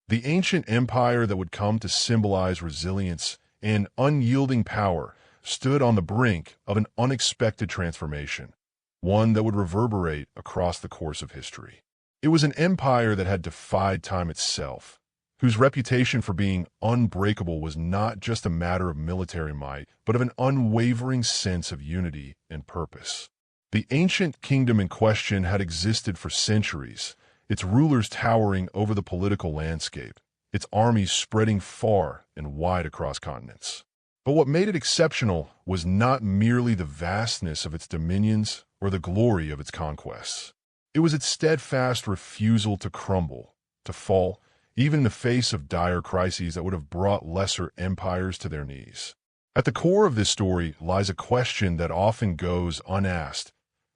The ancient empire that would come to symbolize resilience and unyielding power stood on the brink of an unexpected transformation, one that would reverberate across the course of history. It was an empire that had defied time itself, whose reputation for being unbreakable was not just a matter of military might, but of an unwavering sense of unity and purpose. The ancient kingdom in question had existed for centuries, its rulers towering over the political landscape, its armies spreading far and wide across continents. But what made it exceptional was not merely the vastness of its dominions or the glory of its conquests. It was its steadfast refusal to crumble, to fall, even in the face of dire crises that would have brought lesser empires to their knees. At the core of this story lies a question that often goes unasked.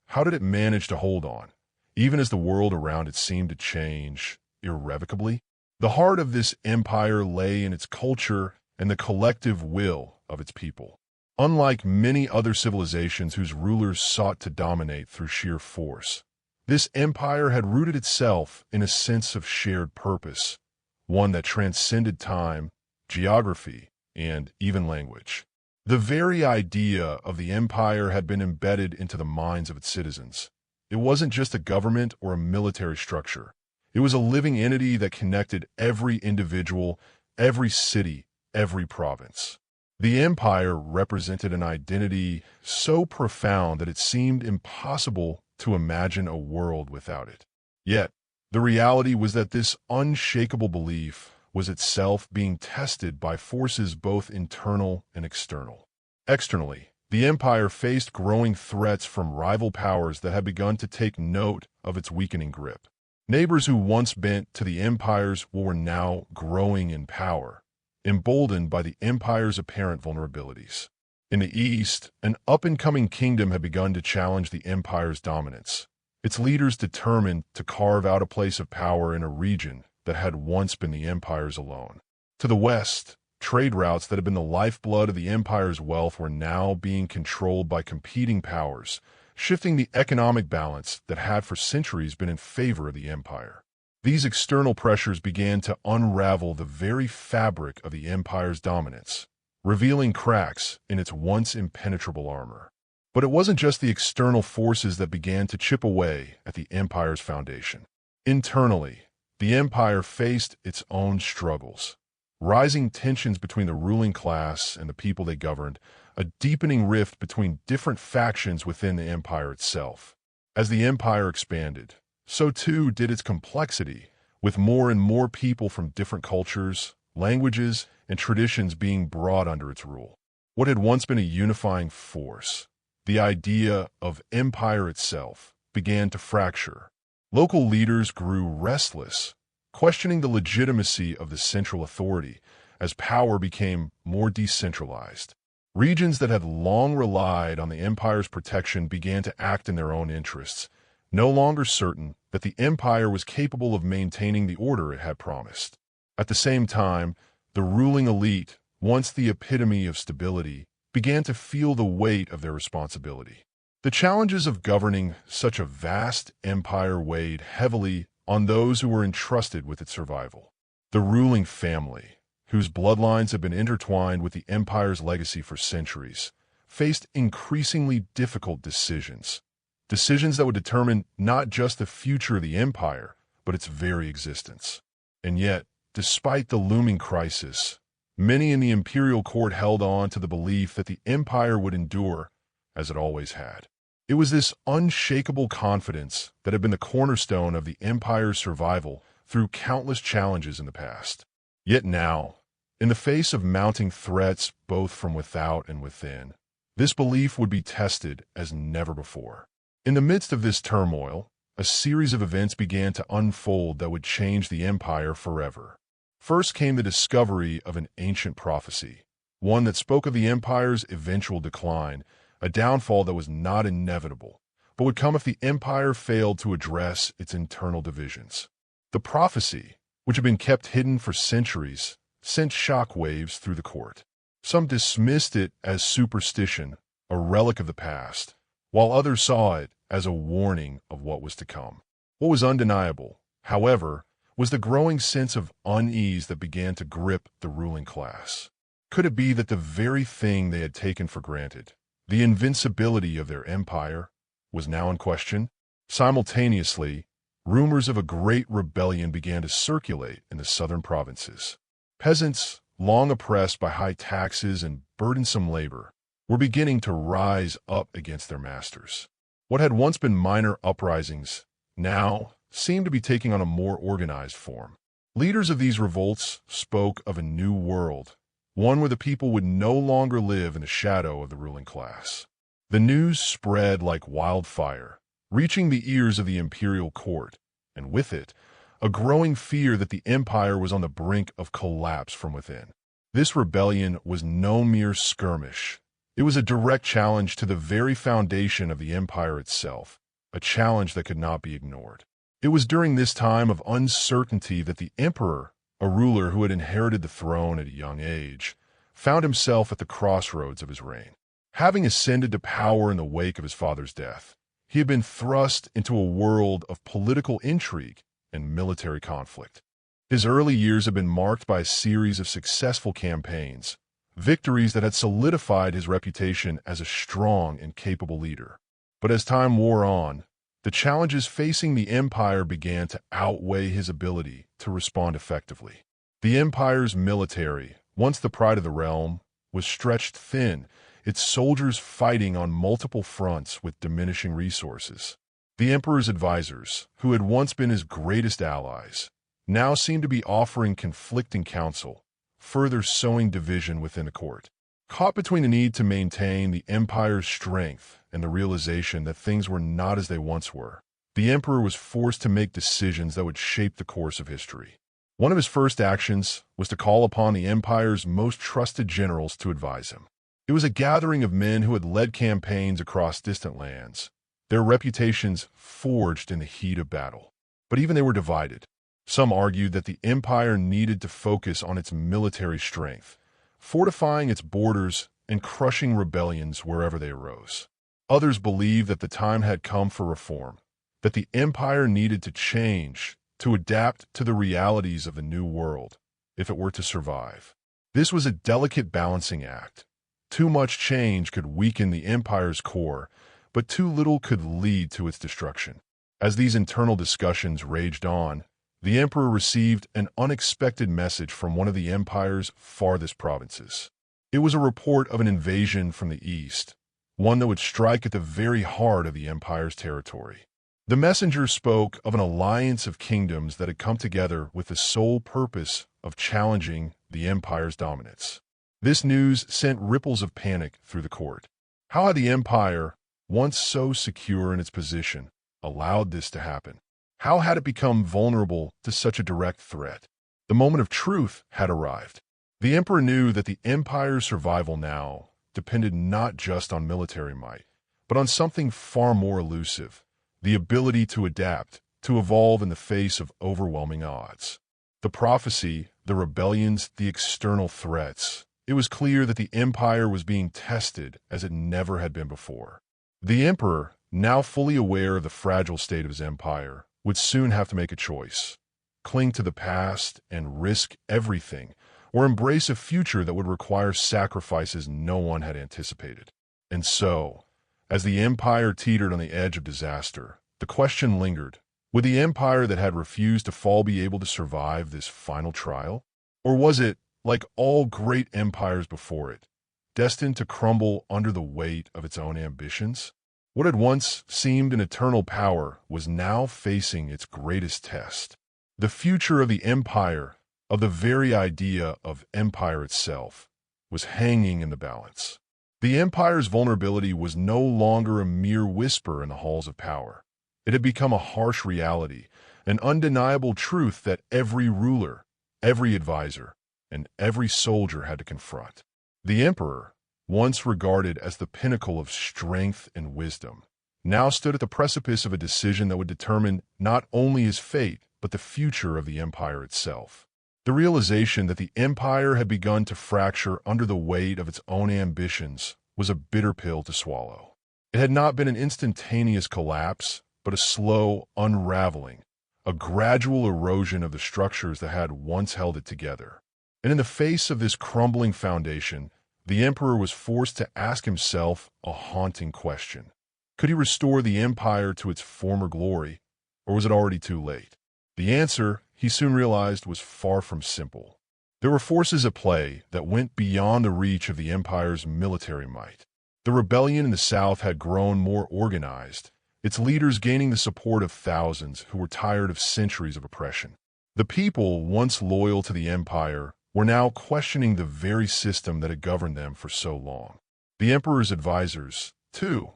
How did it manage to hold on, even as the world around it seemed to change irrevocably? The heart of this empire lay in its culture and the collective will of its people. Unlike many other civilizations whose rulers sought to dominate through sheer force, this empire had rooted itself in a sense of shared purpose, one that transcended time, geography, and even language. The very idea of the empire had been embedded into the minds of its citizens. It wasn't just a government or a military structure. It was a living entity that connected every individual, every city, every province. The empire represented an identity so profound that it seemed impossible to imagine a world without it. Yet, the reality was that this unshakable belief was itself being tested by forces both internal and external. Externally, the empire faced growing threats from rival powers that had begun to take note of its weakening grip. Neighbors who once bent to the empire's will were now growing in power, emboldened by the empire's apparent vulnerabilities. In the east, an up-and-coming kingdom had begun to challenge the empire's dominance, its leaders determined to carve out a place of power in a region that had once been the empire's alone. To the west, trade routes that had been the lifeblood of the empire's wealth were now being controlled by competing powers, shifting the economic balance that had for centuries been in favor of the empire. These external pressures began to unravel the very fabric of the empire's dominance, revealing cracks in its once impenetrable armor. But it wasn't just the external forces that began to chip away at the empire's foundation. Internally, the empire faced its own struggles. Rising tensions between the ruling class and the people they governed, a deepening rift between different factions within the empire itself. As the empire expanded, so too did its complexity, with more and more people from different cultures, languages, and traditions being brought under its rule. What had once been a unifying force, the idea of empire itself, began to fracture. Local leaders grew restless, questioning the legitimacy of the central authority as power became more decentralized. Regions that had long relied on the empire's protection began to act in their own interests, no longer certain that the empire was capable of maintaining the order it had promised. At the same time, the ruling elite, once the epitome of stability, began to feel the weight of their responsibility. The challenges of governing such a vast empire weighed heavily on those who were entrusted with its survival. The ruling family, whose bloodlines had been intertwined with the empire's legacy for centuries, faced increasingly difficult decisions that would determine not just the future of the empire, but its very existence. And yet, despite the looming crisis, many in the imperial court held on to the belief that the empire would endure as it always had. It was this unshakable confidence that had been the cornerstone of the empire's survival through countless challenges in the past. Yet now, in the face of mounting threats both from without and within, this belief would be tested as never before. In the midst of this turmoil, a series of events began to unfold that would change the empire forever. First came the discovery of an ancient prophecy, one that spoke of the empire's eventual decline, a downfall that was not inevitable, but would come if the empire failed to address its internal divisions. The prophecy, which had been kept hidden for centuries, sent shockwaves through the court. Some dismissed it as superstition, a relic of the past, while others saw it as a warning of what was to come. What was undeniable, however, was the growing sense of unease that began to grip the ruling class. Could it be that the very thing they had taken for granted, the invincibility of their empire, was now in question? Simultaneously, rumors of a great rebellion began to circulate in the southern provinces. Peasants, long oppressed by high taxes and burdensome labor, were beginning to rise up against their masters. What had once been minor uprisings now seemed to be taking on a more organized form. Leaders of these revolts spoke of a new world, one where the people would no longer live in the shadow of the ruling class. The news spread like wildfire, reaching the ears of the imperial court, and with it, a growing fear that the empire was on the brink of collapse from within. This rebellion was no mere skirmish. It was a direct challenge to the very foundation of the empire itself, a challenge that could not be ignored. It was during this time of uncertainty that the emperor, a ruler who had inherited the throne at a young age, found himself at the crossroads of his reign. Having ascended to power in the wake of his father's death, he had been thrust into a world of political intrigue and military conflict. His early years had been marked by a series of successful campaigns, victories that had solidified his reputation as a strong and capable leader. But as time wore on, the challenges facing the empire began to outweigh his ability to respond effectively. The empire's military, once the pride of the realm, was stretched thin, its soldiers fighting on multiple fronts with diminishing resources. The emperor's advisors, who had once been his greatest allies, now seemed to be offering conflicting counsel, further sowing division within the court. Caught between the need to maintain the empire's strength and the realization that things were not as they once were, the emperor was forced to make decisions that would shape the course of history. One of his first actions was to call upon the empire's most trusted generals to advise him. It was a gathering of men who had led campaigns across distant lands, their reputations forged in the heat of battle. But even they were divided. Some argued that the empire needed to focus on its military strength, fortifying its borders and crushing rebellions wherever they arose. Others believed that the time had come for reform, that the empire needed to change, to adapt to the realities of the new world, if it were to survive. This was a delicate balancing act. Too much change could weaken the empire's core, but too little could lead to its destruction. As these internal discussions raged on, the emperor received an unexpected message from one of the empire's farthest provinces. It was a report of an invasion from the east, one that would strike at the very heart of the empire's territory. The messenger spoke of an alliance of kingdoms that had come together with the sole purpose of challenging the empire's dominance. This news sent ripples of panic through the court. How had the empire, once so secure in its position, allowed this to happen? How had it become vulnerable to such a direct threat? The moment of truth had arrived. The emperor knew that the empire's survival now depended not just on military might, but on something far more elusive, the ability to adapt, to evolve in the face of overwhelming odds. The prophecy, the rebellions, the external threats. It was clear that the empire was being tested as it never had been before. The emperor, now fully aware of the fragile state of his empire, would soon have to make a choice: cling to the past and risk everything, or embrace a future that would require sacrifices no one had anticipated. And so, as the empire teetered on the edge of disaster, the question lingered: would the empire that had refused to fall be able to survive this final trial? Or was it, like all great empires before it, destined to crumble under the weight of its own ambitions? What had once seemed an eternal power was now facing its greatest test. The future of the empire, of the very idea of empire itself, was hanging in the balance. The empire's vulnerability was no longer a mere whisper in the halls of power. It had become a harsh reality, an undeniable truth that every ruler, every advisor, and every soldier had to confront. The emperor, once regarded as the pinnacle of strength and wisdom, now stood at the precipice of a decision that would determine not only his fate, but the future of the empire itself. The realization that the empire had begun to fracture under the weight of its own ambitions was a bitter pill to swallow. It had not been an instantaneous collapse, but a slow unraveling, a gradual erosion of the structures that had once held it together. And in the face of this crumbling foundation, the emperor was forced to ask himself a haunting question. Could he restore the empire to its former glory, or was it already too late? The answer, he soon realized, was far from simple. There were forces at play that went beyond the reach of the empire's military might. The rebellion in the south had grown more organized, its leaders gaining the support of thousands who were tired of centuries of oppression. The people, once loyal to the empire, were now questioning the very system that had governed them for so long. The emperor's advisors, too,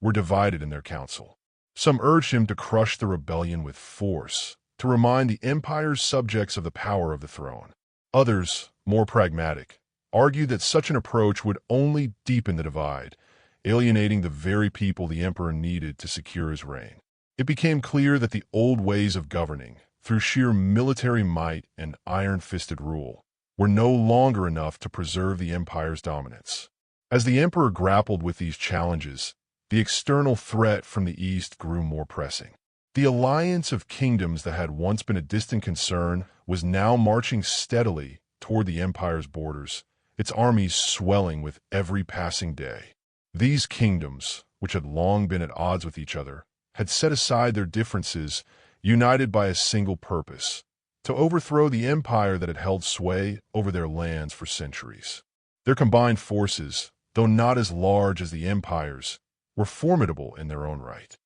were divided in their council. Some urged him to crush the rebellion with force, to remind the empire's subjects of the power of the throne. Others, more pragmatic, argued that such an approach would only deepen the divide, alienating the very people the emperor needed to secure his reign. It became clear that the old ways of governing, through sheer military might and iron-fisted rule, were no longer enough to preserve the empire's dominance. As the emperor grappled with these challenges, the external threat from the east grew more pressing. The alliance of kingdoms that had once been a distant concern was now marching steadily toward the empire's borders, its armies swelling with every passing day. These kingdoms, which had long been at odds with each other, had set aside their differences, united by a single purpose: to overthrow the empire that had held sway over their lands for centuries. Their combined forces, though not as large as the empire's, were formidable in their own right.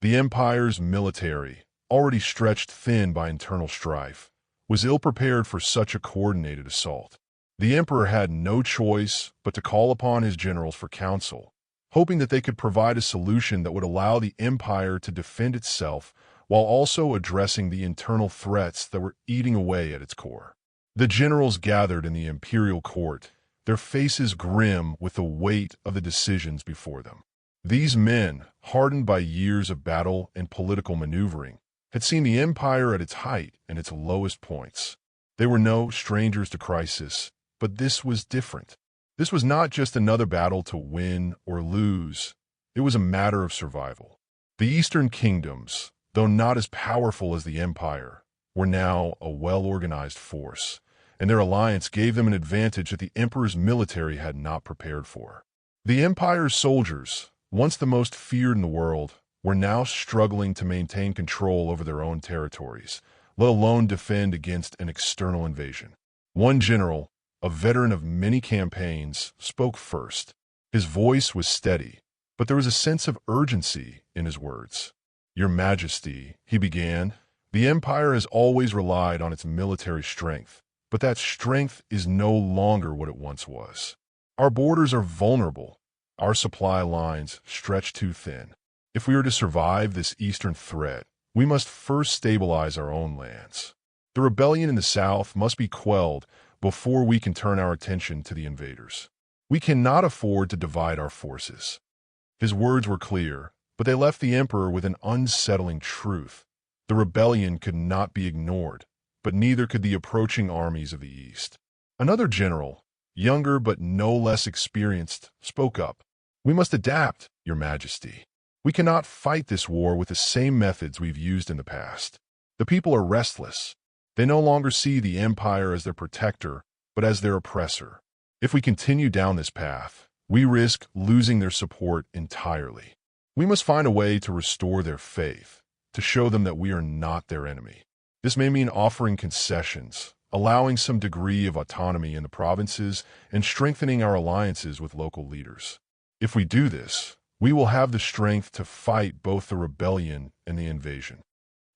The empire's military, already stretched thin by internal strife, was ill-prepared for such a coordinated assault. The emperor had no choice but to call upon his generals for counsel, hoping that they could provide a solution that would allow the empire to defend itself while also addressing the internal threats that were eating away at its core. The generals gathered in the imperial court, their faces grim with the weight of the decisions before them. These men, hardened by years of battle and political maneuvering, had seen the empire at its height and its lowest points. They were no strangers to crisis, but this was different. This was not just another battle to win or lose. It was a matter of survival. The eastern kingdoms, though not as powerful as the empire, were now a well-organized force, and their alliance gave them an advantage that the emperor's military had not prepared for. The empire's soldiers, once the most feared in the world, were now struggling to maintain control over their own territories, let alone defend against an external invasion. One general, a veteran of many campaigns, spoke first. His voice was steady, but there was a sense of urgency in his words. "Your Majesty," he began, "the empire has always relied on its military strength, but that strength is no longer what it once was. Our borders are vulnerable. Our supply lines stretch too thin. If we are to survive this eastern threat, we must first stabilize our own lands. The rebellion in the south must be quelled before we can turn our attention to the invaders. We cannot afford to divide our forces." His words were clear, but they left the emperor with an unsettling truth. The rebellion could not be ignored, but neither could the approaching armies of the east. Another general, younger but no less experienced, spoke up. "We must adapt, Your Majesty. We cannot fight this war with the same methods we've used in the past. The people are restless. They no longer see the empire as their protector, but as their oppressor. If we continue down this path, we risk losing their support entirely. We must find a way to restore their faith, to show them that we are not their enemy. This may mean offering concessions, allowing some degree of autonomy in the provinces, and strengthening our alliances with local leaders. If we do this, we will have the strength to fight both the rebellion and the invasion."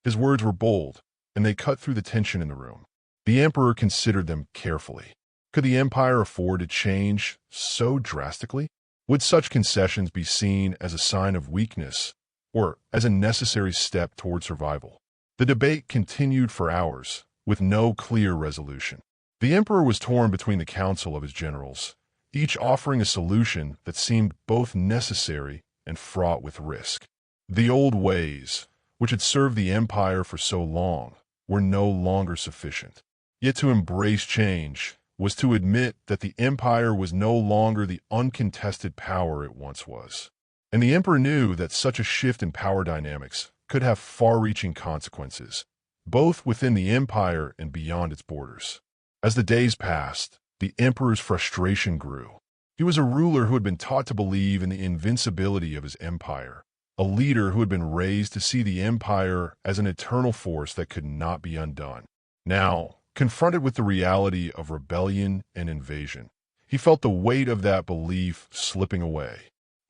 His words were bold, and they cut through the tension in the room. The emperor considered them carefully. Could the empire afford to change so drastically? Would such concessions be seen as a sign of weakness or as a necessary step toward survival? The debate continued for hours, with no clear resolution. The emperor was torn between the council of his generals, each offering a solution that seemed both necessary and fraught with risk. The old ways, which had served the empire for so long, were no longer sufficient. Yet to embrace change was to admit that the empire was no longer the uncontested power it once was. And the emperor knew that such a shift in power dynamics could have far-reaching consequences, both within the empire and beyond its borders. As the days passed, the emperor's frustration grew. He was a ruler who had been taught to believe in the invincibility of his empire, a leader who had been raised to see the empire as an eternal force that could not be undone. Now, confronted with the reality of rebellion and invasion, he felt the weight of that belief slipping away.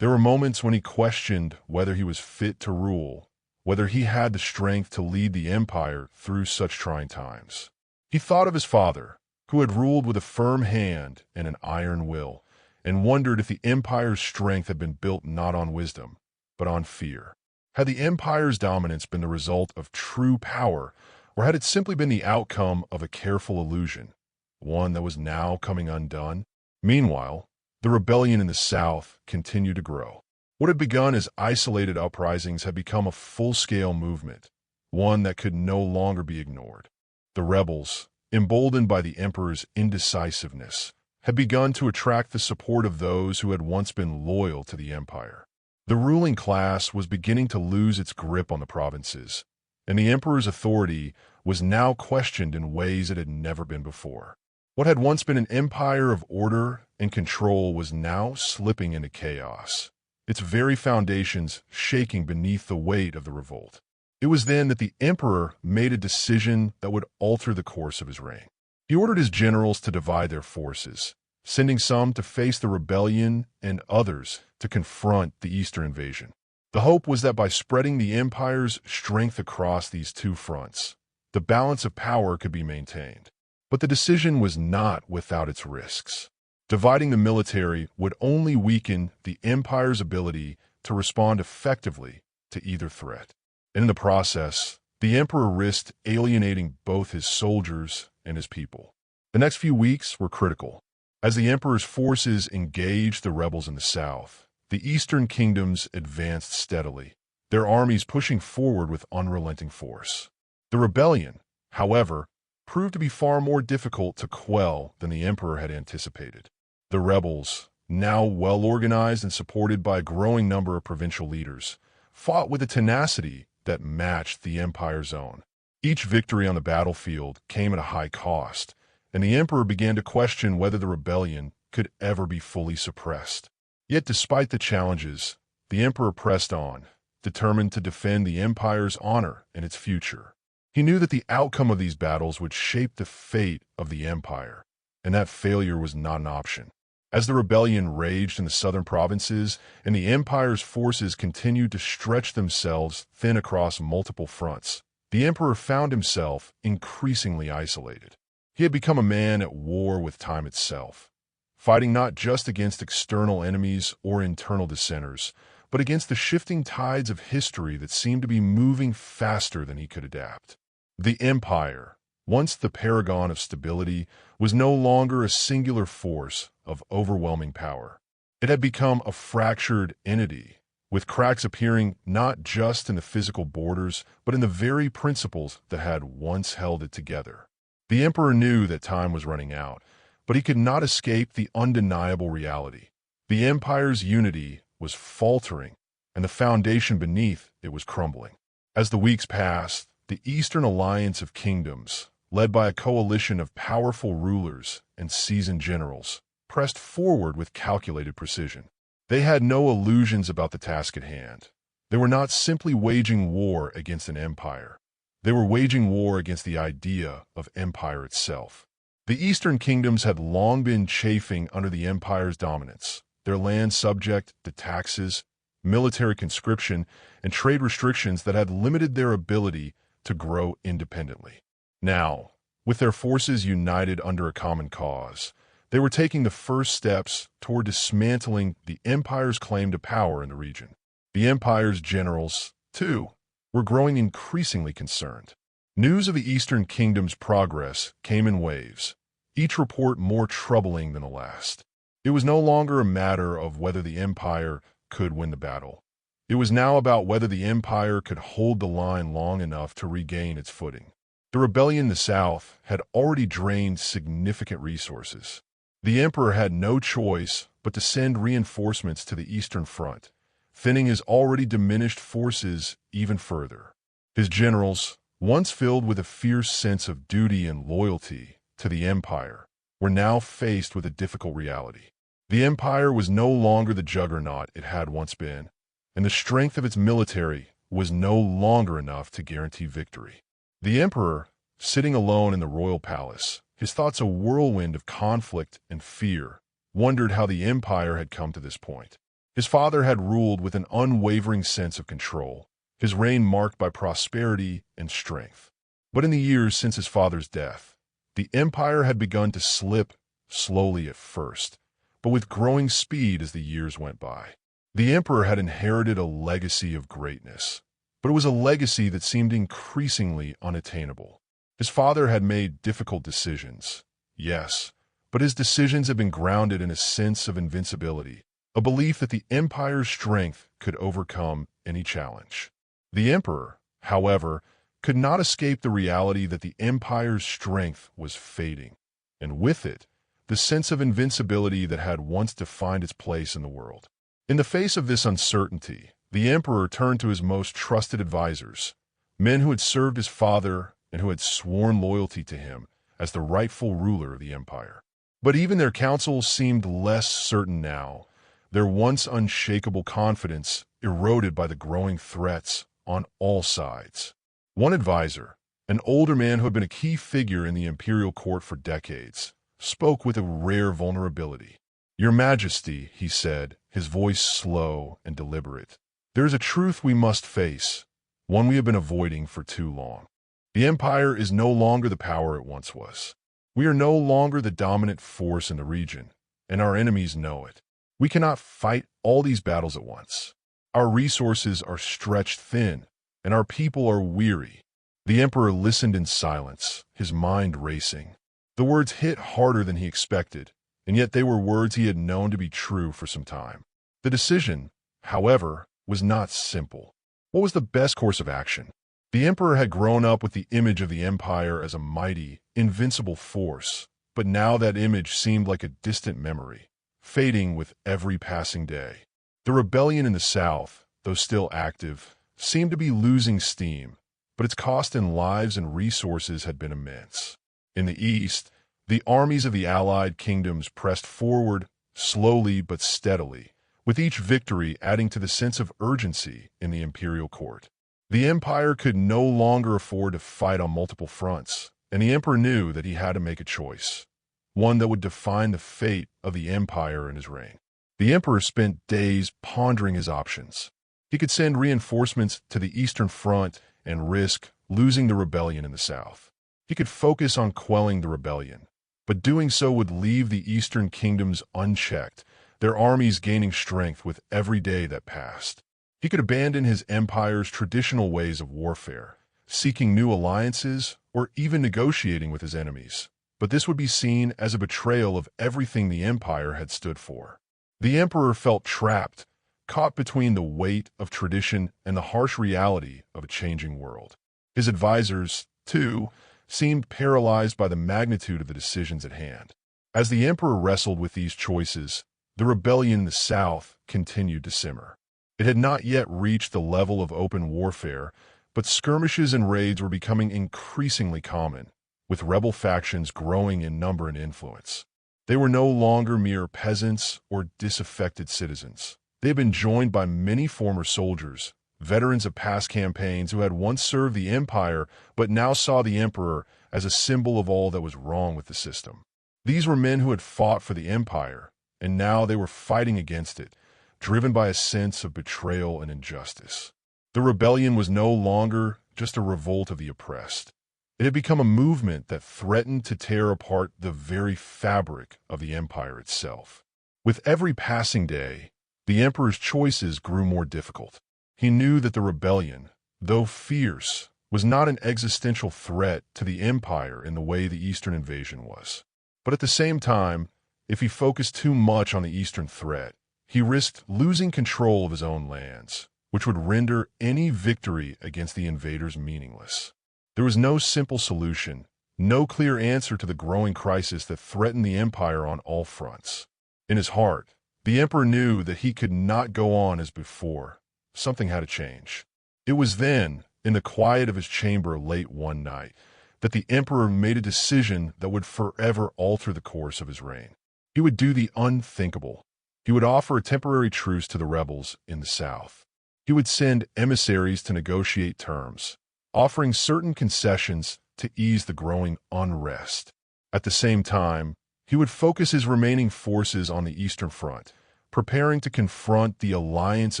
There were moments when he questioned whether he was fit to rule, whether he had the strength to lead the empire through such trying times. He thought of his father, who had ruled with a firm hand and an iron will, and wondered if the empire's strength had been built not on wisdom, but on fear. Had the empire's dominance been the result of true power, or had it simply been the outcome of a careful illusion, one that was now coming undone? Meanwhile, the rebellion in the south continued to grow. What had begun as isolated uprisings had become a full-scale movement, one that could no longer be ignored. The rebels, emboldened by the emperor's indecisiveness, had begun to attract the support of those who had once been loyal to the empire. The ruling class was beginning to lose its grip on the provinces, and the emperor's authority was now questioned in ways it had never been before. What had once been an empire of order and control was now slipping into chaos, its very foundations shaking beneath the weight of the revolt. It was then that the emperor made a decision that would alter the course of his reign. He ordered his generals to divide their forces, sending some to face the rebellion and others to confront the Eastern invasion. The hope was that by spreading the empire's strength across these two fronts, the balance of power could be maintained. But the decision was not without its risks. Dividing the military would only weaken the empire's ability to respond effectively to either threat. And in the process, the emperor risked alienating both his soldiers and his people. The next few weeks were critical. As the emperor's forces engaged the rebels in the south, the eastern kingdoms advanced steadily, their armies pushing forward with unrelenting force. The rebellion, however, proved to be far more difficult to quell than the emperor had anticipated. The rebels, now well organized and supported by a growing number of provincial leaders, fought with a tenacity that matched the empire's own. Each victory on the battlefield came at a high cost, and the emperor began to question whether the rebellion could ever be fully suppressed. Yet despite the challenges, the emperor pressed on, determined to defend the empire's honor and its future. He knew that the outcome of these battles would shape the fate of the empire, and that failure was not an option. As the rebellion raged in the southern provinces and the empire's forces continued to stretch themselves thin across multiple fronts, the emperor found himself increasingly isolated. He had become a man at war with time itself, fighting not just against external enemies or internal dissenters, but against the shifting tides of history that seemed to be moving faster than he could adapt. The empire, once the paragon of stability, was no longer a singular force of overwhelming power. It had become a fractured entity, with cracks appearing not just in the physical borders, but in the very principles that had once held it together. The emperor knew that time was running out, but he could not escape the undeniable reality. The empire's unity was faltering, and the foundation beneath it was crumbling. As the weeks passed, the Eastern Alliance of Kingdoms, led by a coalition of powerful rulers and seasoned generals, pressed forward with calculated precision. They had no illusions about the task at hand. They were not simply waging war against an empire. They were waging war against the idea of empire itself. The Eastern Kingdoms had long been chafing under the empire's dominance, their land subject to taxes, military conscription, and trade restrictions that had limited their ability to grow independently. Now, with their forces united under a common cause, they were taking the first steps toward dismantling the empire's claim to power in the region. The empire's generals, too, were growing increasingly concerned. News of the Eastern Kingdom's progress came in waves, each report more troubling than the last. It was no longer a matter of whether the empire could win the battle. It was now about whether the empire could hold the line long enough to regain its footing. The rebellion in the south had already drained significant resources. The emperor had no choice but to send reinforcements to the eastern front, thinning his already diminished forces even further. His generals, once filled with a fierce sense of duty and loyalty to the empire, were now faced with a difficult reality. The empire was no longer the juggernaut it had once been, and the strength of its military was no longer enough to guarantee victory. The emperor, sitting alone in the royal palace, his thoughts a whirlwind of conflict and fear, wondered how the empire had come to this point. His father had ruled with an unwavering sense of control, his reign marked by prosperity and strength. But in the years since his father's death, the empire had begun to slip, slowly at first, but with growing speed as the years went by. The emperor had inherited a legacy of greatness, but it was a legacy that seemed increasingly unattainable. His father had made difficult decisions, yes, but his decisions had been grounded in a sense of invincibility, a belief that the empire's strength could overcome any challenge. The emperor, however, could not escape the reality that the empire's strength was fading, and with it, the sense of invincibility that had once defined its place in the world. In the face of this uncertainty, the emperor turned to his most trusted advisors, men who had served his father and who had sworn loyalty to him as the rightful ruler of the empire. But even their counsels seemed less certain now, their once unshakable confidence eroded by the growing threats on all sides. One advisor, an older man who had been a key figure in the imperial court for decades, spoke with a rare vulnerability. "Your Majesty," he said, his voice slow and deliberate, "there is a truth we must face, one we have been avoiding for too long. The empire is no longer the power it once was. We are no longer the dominant force in the region, and our enemies know it. We cannot fight all these battles at once. Our resources are stretched thin, and our people are weary." The emperor listened in silence, his mind racing. The words hit harder than he expected, and yet they were words he had known to be true for some time. The decision, however, was not simple. What was the best course of action? The emperor had grown up with the image of the empire as a mighty, invincible force, but now that image seemed like a distant memory, fading with every passing day. The rebellion in the south, though still active, seemed to be losing steam, but its cost in lives and resources had been immense. In the east, the armies of the allied kingdoms pressed forward, slowly but steadily, with each victory adding to the sense of urgency in the imperial court. The empire could no longer afford to fight on multiple fronts, and the emperor knew that he had to make a choice, one that would define the fate of the empire in his reign. The emperor spent days pondering his options. He could send reinforcements to the eastern front and risk losing the rebellion in the south. He could focus on quelling the rebellion, but doing so would leave the eastern kingdoms unchecked, their armies gaining strength with every day that passed. He could abandon his empire's traditional ways of warfare, seeking new alliances or even negotiating with his enemies, but this would be seen as a betrayal of everything the empire had stood for. The emperor felt trapped, caught between the weight of tradition and the harsh reality of a changing world. His advisors, too, seemed paralyzed by the magnitude of the decisions at hand. As the emperor wrestled with these choices, the rebellion in the south continued to simmer. It had not yet reached the level of open warfare, but skirmishes and raids were becoming increasingly common, with rebel factions growing in number and influence. They were no longer mere peasants or disaffected citizens. They had been joined by many former soldiers, veterans of past campaigns who had once served the empire but now saw the emperor as a symbol of all that was wrong with the system. These were men who had fought for the empire, and now they were fighting against it, driven by a sense of betrayal and injustice. The rebellion was no longer just a revolt of the oppressed. It had become a movement that threatened to tear apart the very fabric of the empire itself. With every passing day, the emperor's choices grew more difficult. He knew that the rebellion, though fierce, was not an existential threat to the empire in the way the Eastern invasion was. But at the same time, if he focused too much on the Eastern threat, he risked losing control of his own lands, which would render any victory against the invaders meaningless. There was no simple solution, no clear answer to the growing crisis that threatened the empire on all fronts. In his heart, the emperor knew that he could not go on as before. Something had to change. It was then, in the quiet of his chamber late one night, that the emperor made a decision that would forever alter the course of his reign. He would do the unthinkable. He would offer a temporary truce to the rebels in the south. He would send emissaries to negotiate terms, offering certain concessions to ease the growing unrest. At the same time, he would focus his remaining forces on the Eastern Front, preparing to confront the alliance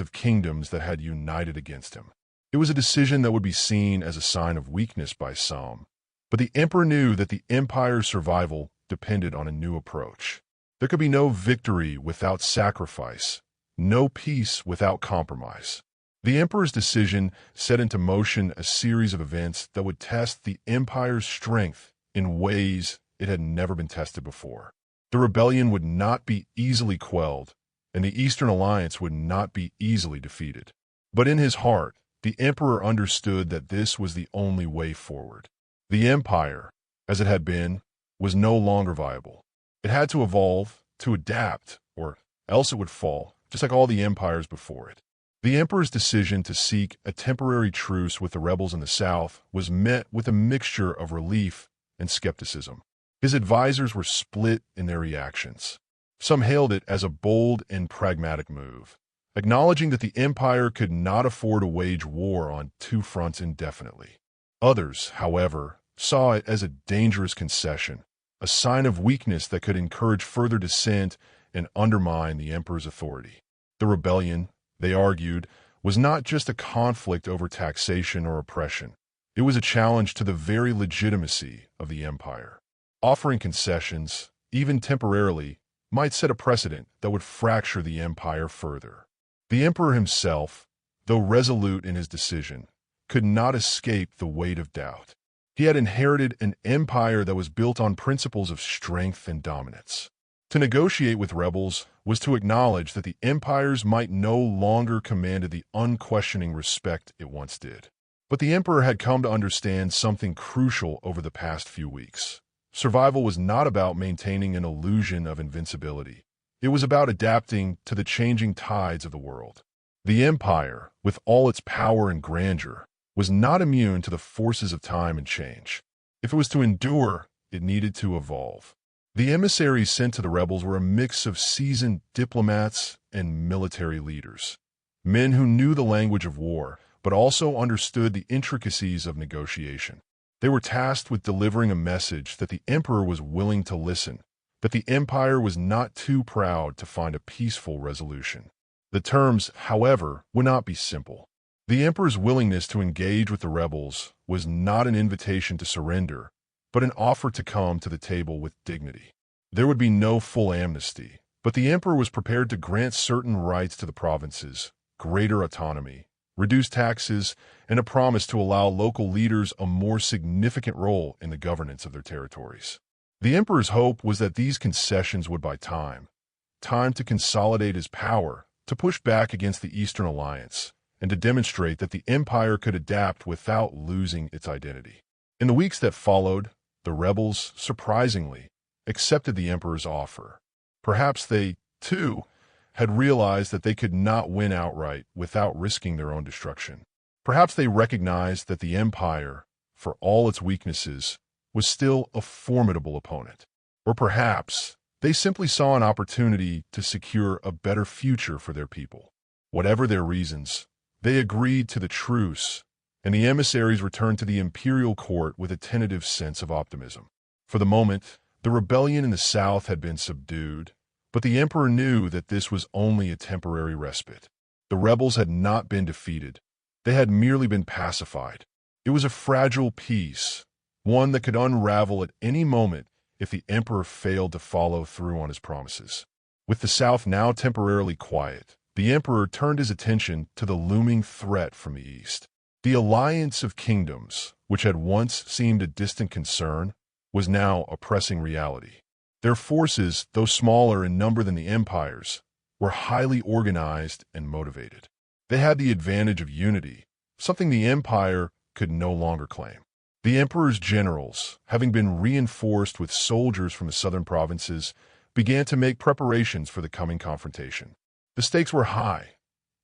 of kingdoms that had united against him. It was a decision that would be seen as a sign of weakness by some, but the emperor knew that the empire's survival depended on a new approach. There could be no victory without sacrifice, no peace without compromise. The emperor's decision set into motion a series of events that would test the empire's strength in ways it had never been tested before. The rebellion would not be easily quelled, and the Eastern Alliance would not be easily defeated. But in his heart, the emperor understood that this was the only way forward. The empire, as it had been, was no longer viable. It had to evolve, to adapt, or else it would fall, just like all the empires before it. The emperor's decision to seek a temporary truce with the rebels in the south was met with a mixture of relief and skepticism. His advisors were split in their reactions. Some hailed it as a bold and pragmatic move, acknowledging that the empire could not afford to wage war on two fronts indefinitely. Others, however, saw it as a dangerous concession, a sign of weakness that could encourage further dissent and undermine the emperor's authority. The rebellion, they argued, was not just a conflict over taxation or oppression. It was a challenge to the very legitimacy of the empire. Offering concessions, even temporarily, might set a precedent that would fracture the empire further. The emperor himself, though resolute in his decision, could not escape the weight of doubt. He had inherited an empire that was built on principles of strength and dominance. To negotiate with rebels was to acknowledge that the empires might no longer command the unquestioning respect it once did. But the emperor had come to understand something crucial over the past few weeks. Survival was not about maintaining an illusion of invincibility. It was about adapting to the changing tides of the world. The empire, with all its power and grandeur, was not immune to the forces of time and change. If it was to endure, it needed to evolve. The emissaries sent to the rebels were a mix of seasoned diplomats and military leaders, men who knew the language of war, but also understood the intricacies of negotiation. They were tasked with delivering a message that the emperor was willing to listen, that the empire was not too proud to find a peaceful resolution. The terms, however, would not be simple. The emperor's willingness to engage with the rebels was not an invitation to surrender, but an offer to come to the table with dignity. There would be no full amnesty, but the emperor was prepared to grant certain rights to the provinces, greater autonomy, reduced taxes, and a promise to allow local leaders a more significant role in the governance of their territories. The emperor's hope was that these concessions would buy time to consolidate his power, to push back against the Eastern Alliance, and to demonstrate that the empire could adapt without losing its identity. In the weeks that followed, the rebels, surprisingly, accepted the emperor's offer. Perhaps they, too, had realized that they could not win outright without risking their own destruction. Perhaps they recognized that the empire, for all its weaknesses, was still a formidable opponent. Or perhaps they simply saw an opportunity to secure a better future for their people. Whatever their reasons, they agreed to the truce, and the emissaries returned to the imperial court with a tentative sense of optimism. For the moment, the rebellion in the south had been subdued, but the emperor knew that this was only a temporary respite. The rebels had not been defeated. They had merely been pacified. It was a fragile peace, one that could unravel at any moment if the emperor failed to follow through on his promises. With the south now temporarily quiet, the emperor turned his attention to the looming threat from the east. The alliance of kingdoms, which had once seemed a distant concern, was now a pressing reality. Their forces, though smaller in number than the empires, were highly organized and motivated. They had the advantage of unity, something the empire could no longer claim. The emperor's generals, having been reinforced with soldiers from the southern provinces, began to make preparations for the coming confrontation. The stakes were high.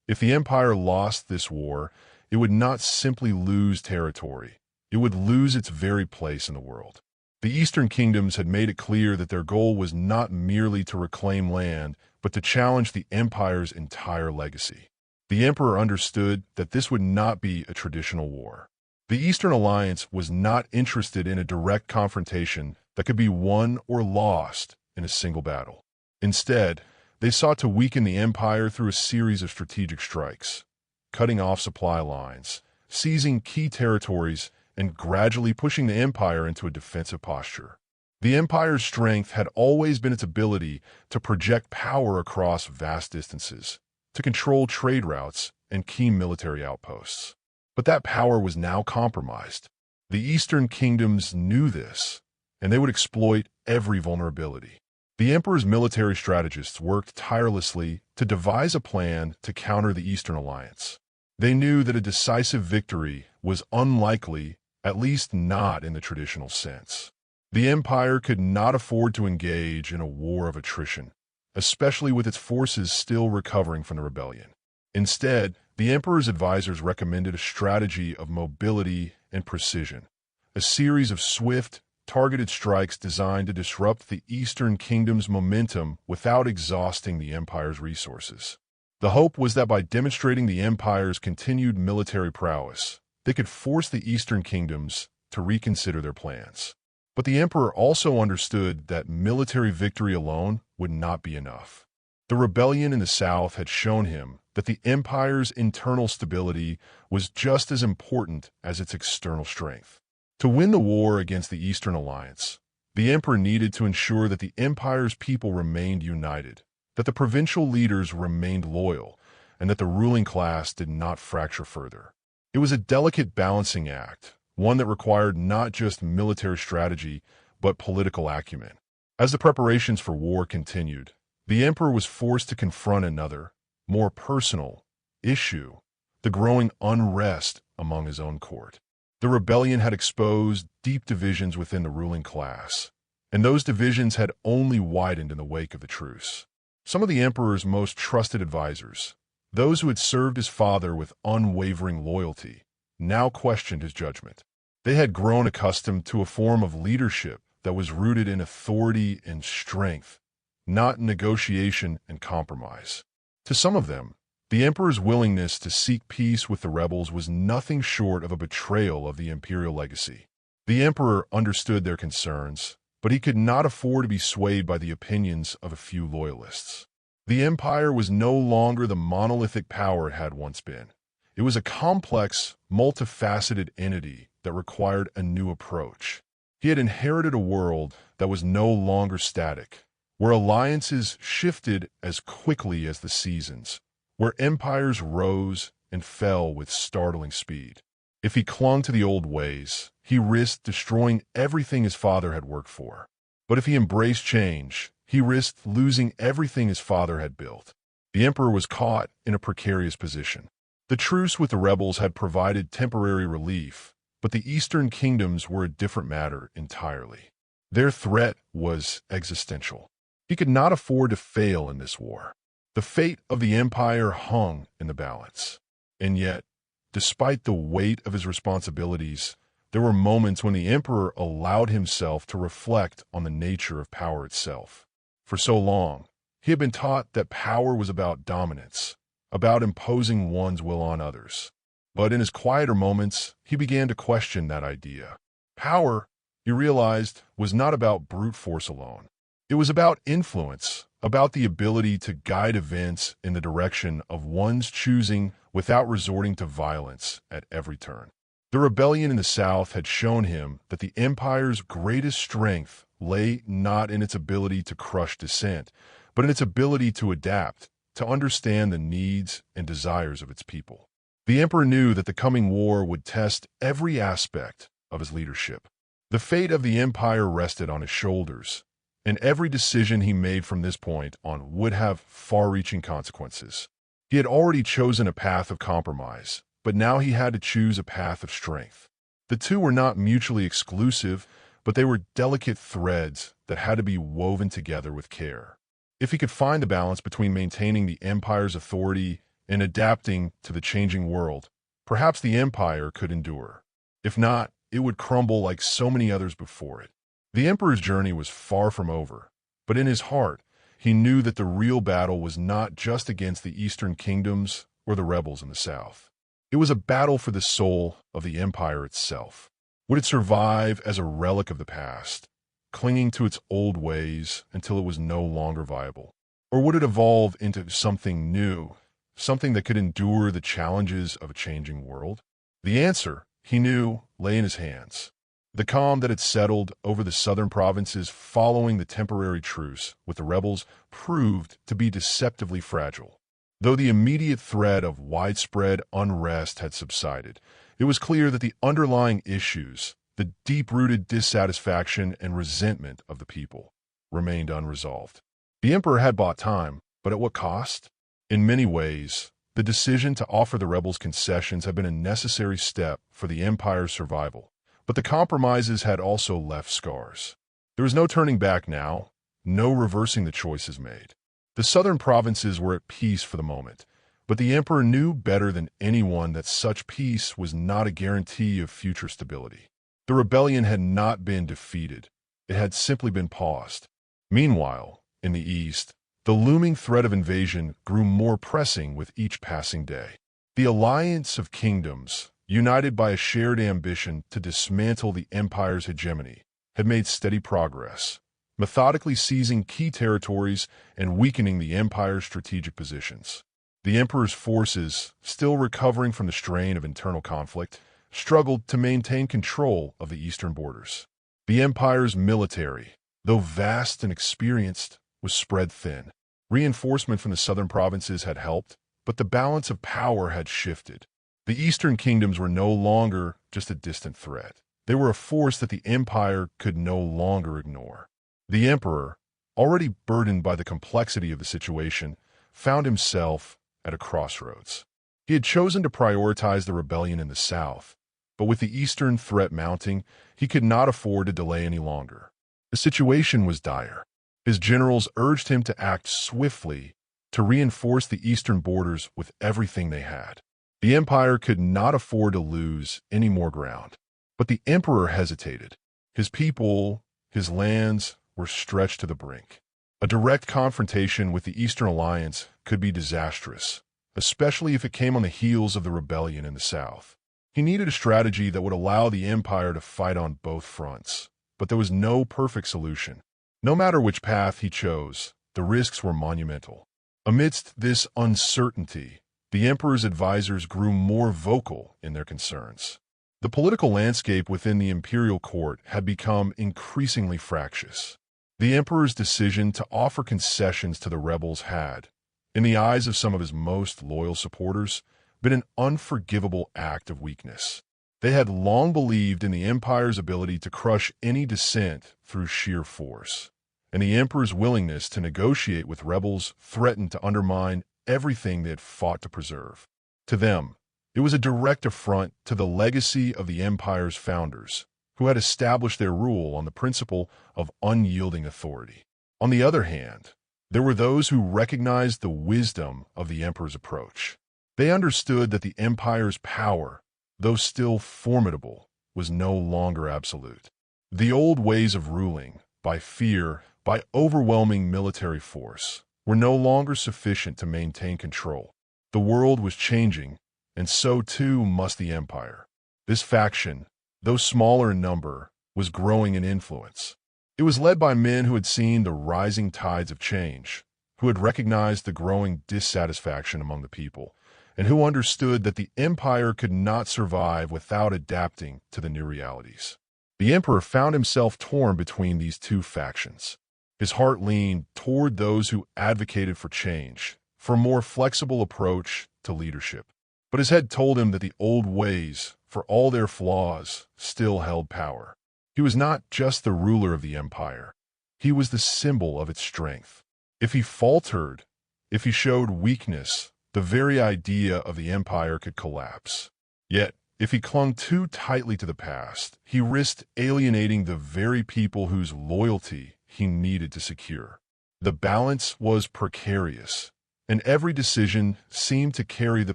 If the empire lost this war, it would not simply lose territory. It would lose its very place in the world. The Eastern kingdoms had made it clear that their goal was not merely to reclaim land, but to challenge the empire's entire legacy. The emperor understood that this would not be a traditional war. The Eastern Alliance was not interested in a direct confrontation that could be won or lost in a single battle. Instead, they sought to weaken the empire through a series of strategic strikes, cutting off supply lines, seizing key territories, and gradually pushing the empire into a defensive posture. The empire's strength had always been its ability to project power across vast distances, to control trade routes and key military outposts. But that power was now compromised. The Eastern kingdoms knew this, and they would exploit every vulnerability. The emperor's military strategists worked tirelessly to devise a plan to counter the Eastern Alliance. They knew that a decisive victory was unlikely, at least not in the traditional sense. The empire could not afford to engage in a war of attrition, especially with its forces still recovering from the rebellion. Instead, the emperor's advisors recommended a strategy of mobility and precision, a series of swift, targeted strikes designed to disrupt the Eastern kingdom's momentum without exhausting the empire's resources. The hope was that by demonstrating the empire's continued military prowess, they could force the Eastern kingdoms to reconsider their plans. But the emperor also understood that military victory alone would not be enough. The rebellion in the south had shown him that the empire's internal stability was just as important as its external strength. To win the war against the Eastern Alliance, the emperor needed to ensure that the empire's people remained united, that the provincial leaders remained loyal, and that the ruling class did not fracture further. It was a delicate balancing act, one that required not just military strategy, but political acumen. As the preparations for war continued, the emperor was forced to confront another, more personal, issue, the growing unrest among his own court. The rebellion had exposed deep divisions within the ruling class, and those divisions had only widened in the wake of the truce. Some of the emperor's most trusted advisors, those who had served his father with unwavering loyalty, now questioned his judgment. They had grown accustomed to a form of leadership that was rooted in authority and strength, not negotiation and compromise. To some of them, the emperor's willingness to seek peace with the rebels was nothing short of a betrayal of the imperial legacy. The emperor understood their concerns, but he could not afford to be swayed by the opinions of a few loyalists. The empire was no longer the monolithic power it had once been. It was a complex, multifaceted entity that required a new approach. He had inherited a world that was no longer static, where alliances shifted as quickly as the seasons, where empires rose and fell with startling speed. If he clung to the old ways, he risked destroying everything his father had worked for. But if he embraced change, he risked losing everything his father had built. The emperor was caught in a precarious position. The truce with the rebels had provided temporary relief, but the Eastern kingdoms were a different matter entirely. Their threat was existential. He could not afford to fail in this war. The fate of the empire hung in the balance. And yet, despite the weight of his responsibilities, there were moments when the emperor allowed himself to reflect on the nature of power itself. For so long, he had been taught that power was about dominance, about imposing one's will on others. But in his quieter moments, he began to question that idea. Power, he realized, was not about brute force alone. It was about influence, about the ability to guide events in the direction of one's choosing without resorting to violence at every turn. The rebellion in the South had shown him that the empire's greatest strength lay not in its ability to crush dissent, but in its ability to adapt, to understand the needs and desires of its people. The emperor knew that the coming war would test every aspect of his leadership. The fate of the empire rested on his shoulders, and every decision he made from this point on would have far-reaching consequences. He had already chosen a path of compromise, but now he had to choose a path of strength. The two were not mutually exclusive, but they were delicate threads that had to be woven together with care. If he could find the balance between maintaining the empire's authority and adapting to the changing world, perhaps the empire could endure. If not, it would crumble like so many others before it. The emperor's journey was far from over, but in his heart, he knew that the real battle was not just against the eastern kingdoms or the rebels in the south. It was a battle for the soul of the empire itself. Would it survive as a relic of the past, clinging to its old ways until it was no longer viable? Or would it evolve into something new, something that could endure the challenges of a changing world? The answer, he knew, lay in his hands. The calm that had settled over the southern provinces following the temporary truce with the rebels proved to be deceptively fragile. Though the immediate threat of widespread unrest had subsided, it was clear that the underlying issues, the deep-rooted dissatisfaction and resentment of the people, remained unresolved. The emperor had bought time, but at what cost? In many ways, the decision to offer the rebels concessions had been a necessary step for the empire's survival. But the compromises had also left scars. There was no turning back now, no reversing the choices made. The southern provinces were at peace for the moment, but the emperor knew better than anyone that such peace was not a guarantee of future stability. The rebellion had not been defeated. It had simply been paused. Meanwhile, in the east, the looming threat of invasion grew more pressing with each passing day. The alliance of kingdoms, united by a shared ambition to dismantle the empire's hegemony, had made steady progress, methodically seizing key territories and weakening the empire's strategic positions. The emperor's forces, still recovering from the strain of internal conflict, struggled to maintain control of the eastern borders. The empire's military, though vast and experienced, was spread thin. Reinforcement from the southern provinces had helped, but the balance of power had shifted. The eastern kingdoms were no longer just a distant threat. They were a force that the empire could no longer ignore. The emperor, already burdened by the complexity of the situation, found himself at a crossroads. He had chosen to prioritize the rebellion in the south, but with the eastern threat mounting, he could not afford to delay any longer. The situation was dire. His generals urged him to act swiftly to reinforce the eastern borders with everything they had. The empire could not afford to lose any more ground. But the emperor hesitated. His people, his lands, were stretched to the brink. A direct confrontation with the Eastern Alliance could be disastrous, especially if it came on the heels of the rebellion in the south. He needed a strategy that would allow the empire to fight on both fronts. But there was no perfect solution. No matter which path he chose, the risks were monumental. Amidst this uncertainty, the emperor's advisors grew more vocal in their concerns. The political landscape within the imperial court had become increasingly fractious. The emperor's decision to offer concessions to the rebels had, in the eyes of some of his most loyal supporters, been an unforgivable act of weakness. They had long believed in the empire's ability to crush any dissent through sheer force, and the emperor's willingness to negotiate with rebels threatened to undermine everything they had fought to preserve. To them, it was a direct affront to the legacy of the empire's founders, who had established their rule on the principle of unyielding authority. On the other hand, there were those who recognized the wisdom of the emperor's approach. They understood that the empire's power, though still formidable, was no longer absolute. The old ways of ruling, by fear, by overwhelming military force, were no longer sufficient to maintain control. The world was changing, and so too must the empire. This faction, though smaller in number, was growing in influence. It was led by men who had seen the rising tides of change, who had recognized the growing dissatisfaction among the people, and who understood that the empire could not survive without adapting to the new realities. The emperor found himself torn between these two factions. His heart leaned toward those who advocated for change, for a more flexible approach to leadership. But his head told him that the old ways, for all their flaws, still held power. He was not just the ruler of the empire. He was the symbol of its strength. If he faltered, if he showed weakness, the very idea of the empire could collapse. Yet, if he clung too tightly to the past, he risked alienating the very people whose loyalty he needed to secure. The balance was precarious, and every decision seemed to carry the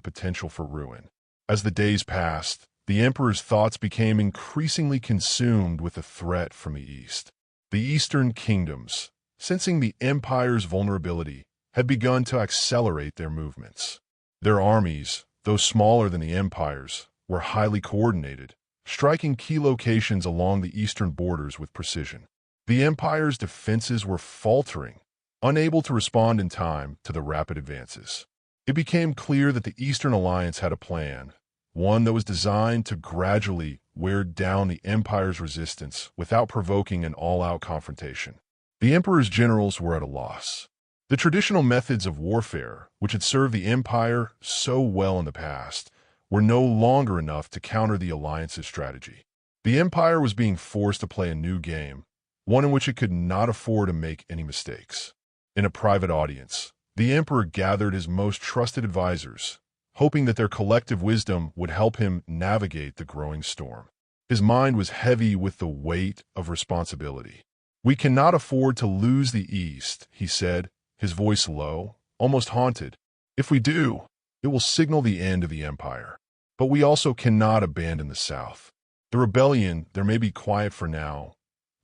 potential for ruin. As the days passed, the emperor's thoughts became increasingly consumed with a threat from the east. The eastern kingdoms, sensing the empire's vulnerability, had begun to accelerate their movements. Their armies, though smaller than the empire's, were highly coordinated, striking key locations along the eastern borders with precision. The empire's defenses were faltering, unable to respond in time to the rapid advances. It became clear that the Eastern Alliance had a plan, one that was designed to gradually wear down the empire's resistance without provoking an all-out confrontation. The emperor's generals were at a loss. The traditional methods of warfare, which had served the empire so well in the past, were no longer enough to counter the alliance's strategy. The empire was being forced to play a new game, one in which it could not afford to make any mistakes. In a private audience, the emperor gathered his most trusted advisors, hoping that their collective wisdom would help him navigate the growing storm. His mind was heavy with the weight of responsibility. "We cannot afford to lose the East," he said, his voice low, almost haunted. "If we do, it will signal the end of the empire. But we also cannot abandon the South. The rebellion there may be quiet for now,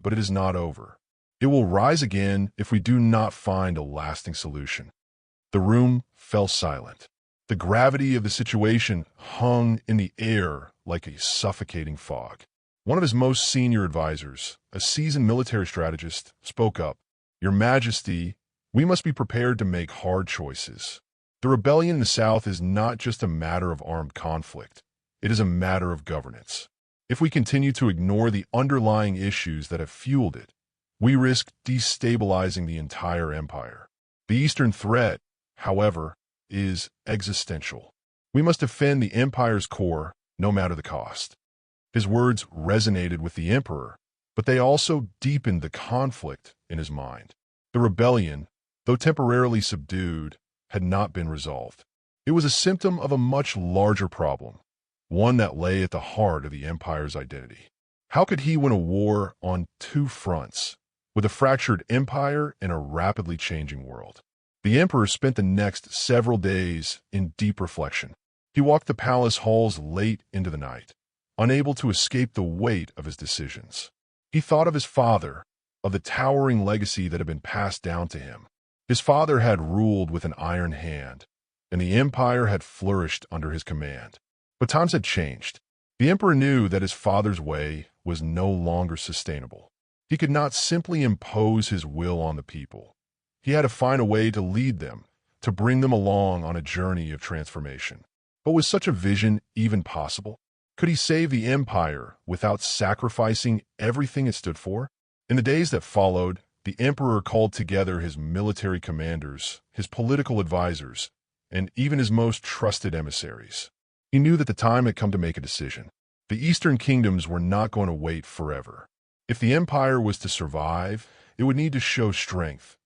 but it is not over. It will rise again if we do not find a lasting solution." The room fell silent. The gravity of the situation hung in the air like a suffocating fog. One of his most senior advisors, a seasoned military strategist, spoke up. "Your Majesty, we must be prepared to make hard choices. The rebellion in the South is not just a matter of armed conflict. It is a matter of governance. If we continue to ignore the underlying issues that have fueled it, we risk destabilizing the entire empire. The Eastern threat, however, is existential. We must defend the empire's core, no matter the cost." His words resonated with the emperor, but they also deepened the conflict in his mind. The rebellion, though temporarily subdued, had not been resolved. It was a symptom of a much larger problem, one that lay at the heart of the empire's identity. How could he win a war on two fronts, with a fractured empire and a rapidly changing world? The emperor spent the next several days in deep reflection. He walked the palace halls late into the night, unable to escape the weight of his decisions. He thought of his father, of the towering legacy that had been passed down to him. His father had ruled with an iron hand, and the empire had flourished under his command. But times had changed. The emperor knew that his father's way was no longer sustainable. He could not simply impose his will on the people. He had to find a way to lead them, to bring them along on a journey of transformation. But was such a vision even possible? Could he save the empire without sacrificing everything it stood for? In the days that followed, the emperor called together his military commanders, his political advisors, and even his most trusted emissaries. He knew that the time had come to make a decision. The Eastern kingdoms were not going to wait forever. If the empire was to survive, it would need to show strength,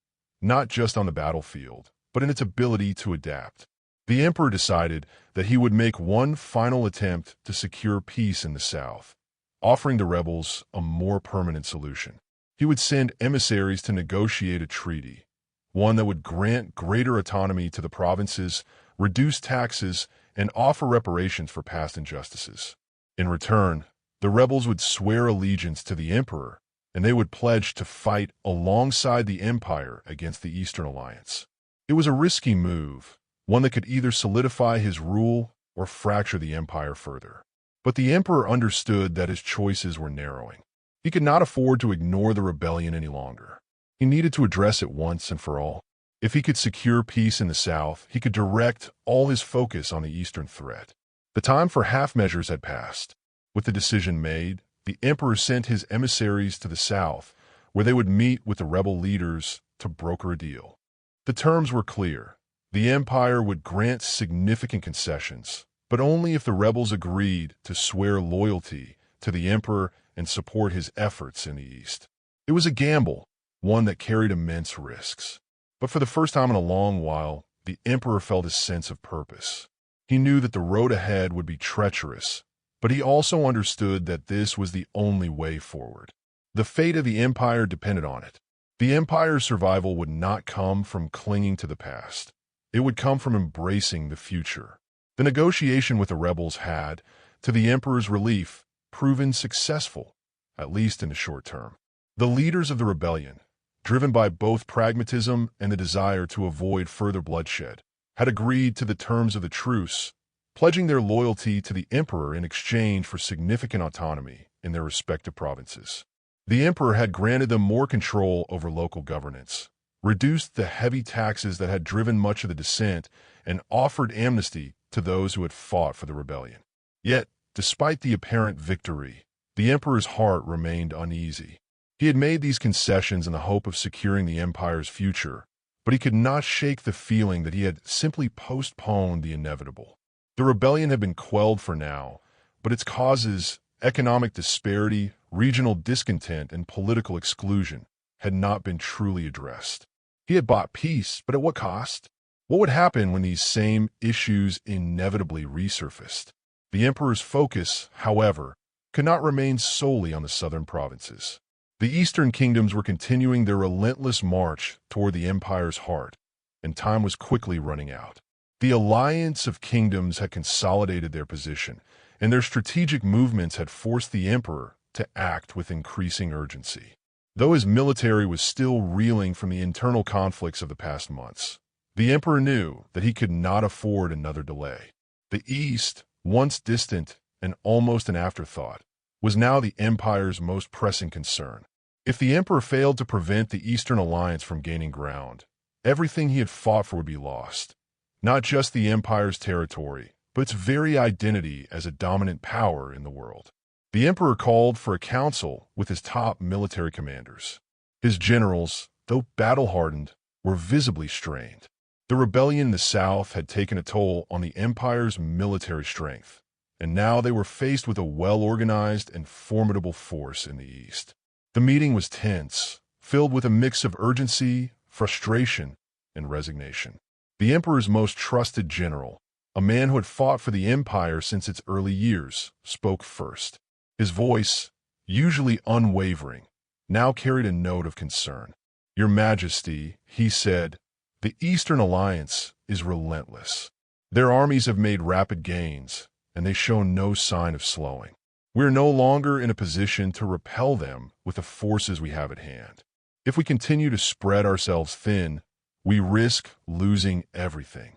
not just on the battlefield, but in its ability to adapt. The emperor decided that he would make one final attempt to secure peace in the South, offering the rebels a more permanent solution. He would send emissaries to negotiate a treaty, one that would grant greater autonomy to the provinces, reduce taxes, and offer reparations for past injustices. In return, the rebels would swear allegiance to the emperor, and they would pledge to fight alongside the empire against the Eastern Alliance. It was a risky move, one that could either solidify his rule or fracture the empire further. But the emperor understood that his choices were narrowing. He could not afford to ignore the rebellion any longer. He needed to address it once and for all. If he could secure peace in the South, he could direct all his focus on the Eastern threat. The time for half measures had passed. With the decision made, the emperor sent his emissaries to the South, where they would meet with the rebel leaders to broker a deal. The terms were clear. The empire would grant significant concessions, but only if the rebels agreed to swear loyalty to the emperor and support his efforts in the East. It was a gamble, one that carried immense risks. But for the first time in a long while, the emperor felt a sense of purpose. He knew that the road ahead would be treacherous, but he also understood that this was the only way forward. The fate of the empire depended on it. The empire's survival would not come from clinging to the past. It would come from embracing the future. The negotiation with the rebels had, to the emperor's relief, proven successful, at least in the short term. The leaders of the rebellion, driven by both pragmatism and the desire to avoid further bloodshed, had agreed to the terms of the truce, pledging their loyalty to the emperor in exchange for significant autonomy in their respective provinces. The emperor had granted them more control over local governance, reduced the heavy taxes that had driven much of the dissent, and offered amnesty to those who had fought for the rebellion. Yet, despite the apparent victory, the emperor's heart remained uneasy. He had made these concessions in the hope of securing the empire's future, but he could not shake the feeling that he had simply postponed the inevitable. The rebellion had been quelled for now, but its causes, economic disparity, regional discontent, and political exclusion, had not been truly addressed. He had bought peace, but at what cost? What would happen when these same issues inevitably resurfaced? The emperor's focus, however, could not remain solely on the southern provinces. The eastern kingdoms were continuing their relentless march toward the empire's heart, and time was quickly running out. The alliance of kingdoms had consolidated their position, and their strategic movements had forced the emperor to act with increasing urgency. Though his military was still reeling from the internal conflicts of the past months, the emperor knew that he could not afford another delay. The East, once distant and almost an afterthought, was now the empire's most pressing concern. If the emperor failed to prevent the Eastern alliance from gaining ground, everything he had fought for would be lost. Not just the empire's territory, but its very identity as a dominant power in the world. The emperor called for a council with his top military commanders. His generals, though battle-hardened, were visibly strained. The rebellion in the south had taken a toll on the empire's military strength, and now they were faced with a well-organized and formidable force in the east. The meeting was tense, filled with a mix of urgency, frustration, and resignation. The emperor's most trusted general, a man who had fought for the empire since its early years, spoke first. His voice, usually unwavering, now carried a note of concern. "Your Majesty," he said, "the Eastern Alliance is relentless. Their armies have made rapid gains, and they show no sign of slowing. We are no longer in a position to repel them with the forces we have at hand. If we continue to spread ourselves thin, we risk losing everything."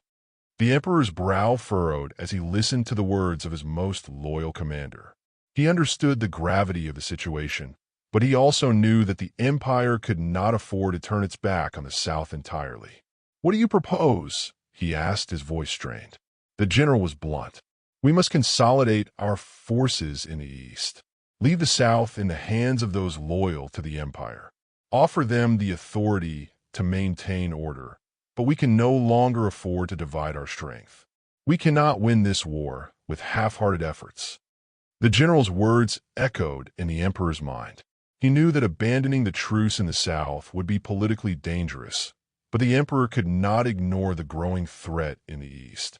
The emperor's brow furrowed as he listened to the words of his most loyal commander. He understood the gravity of the situation, but he also knew that the empire could not afford to turn its back on the south entirely. "What do you propose?" he asked, his voice strained. The general was blunt. "We must consolidate our forces in the east. Leave the south in the hands of those loyal to the empire. Offer them the authority to maintain order, but we can no longer afford to divide our strength. We cannot win this war with half-hearted efforts." The general's words echoed in the emperor's mind. He knew that abandoning the truce in the south would be politically dangerous, but the emperor could not ignore the growing threat in the east.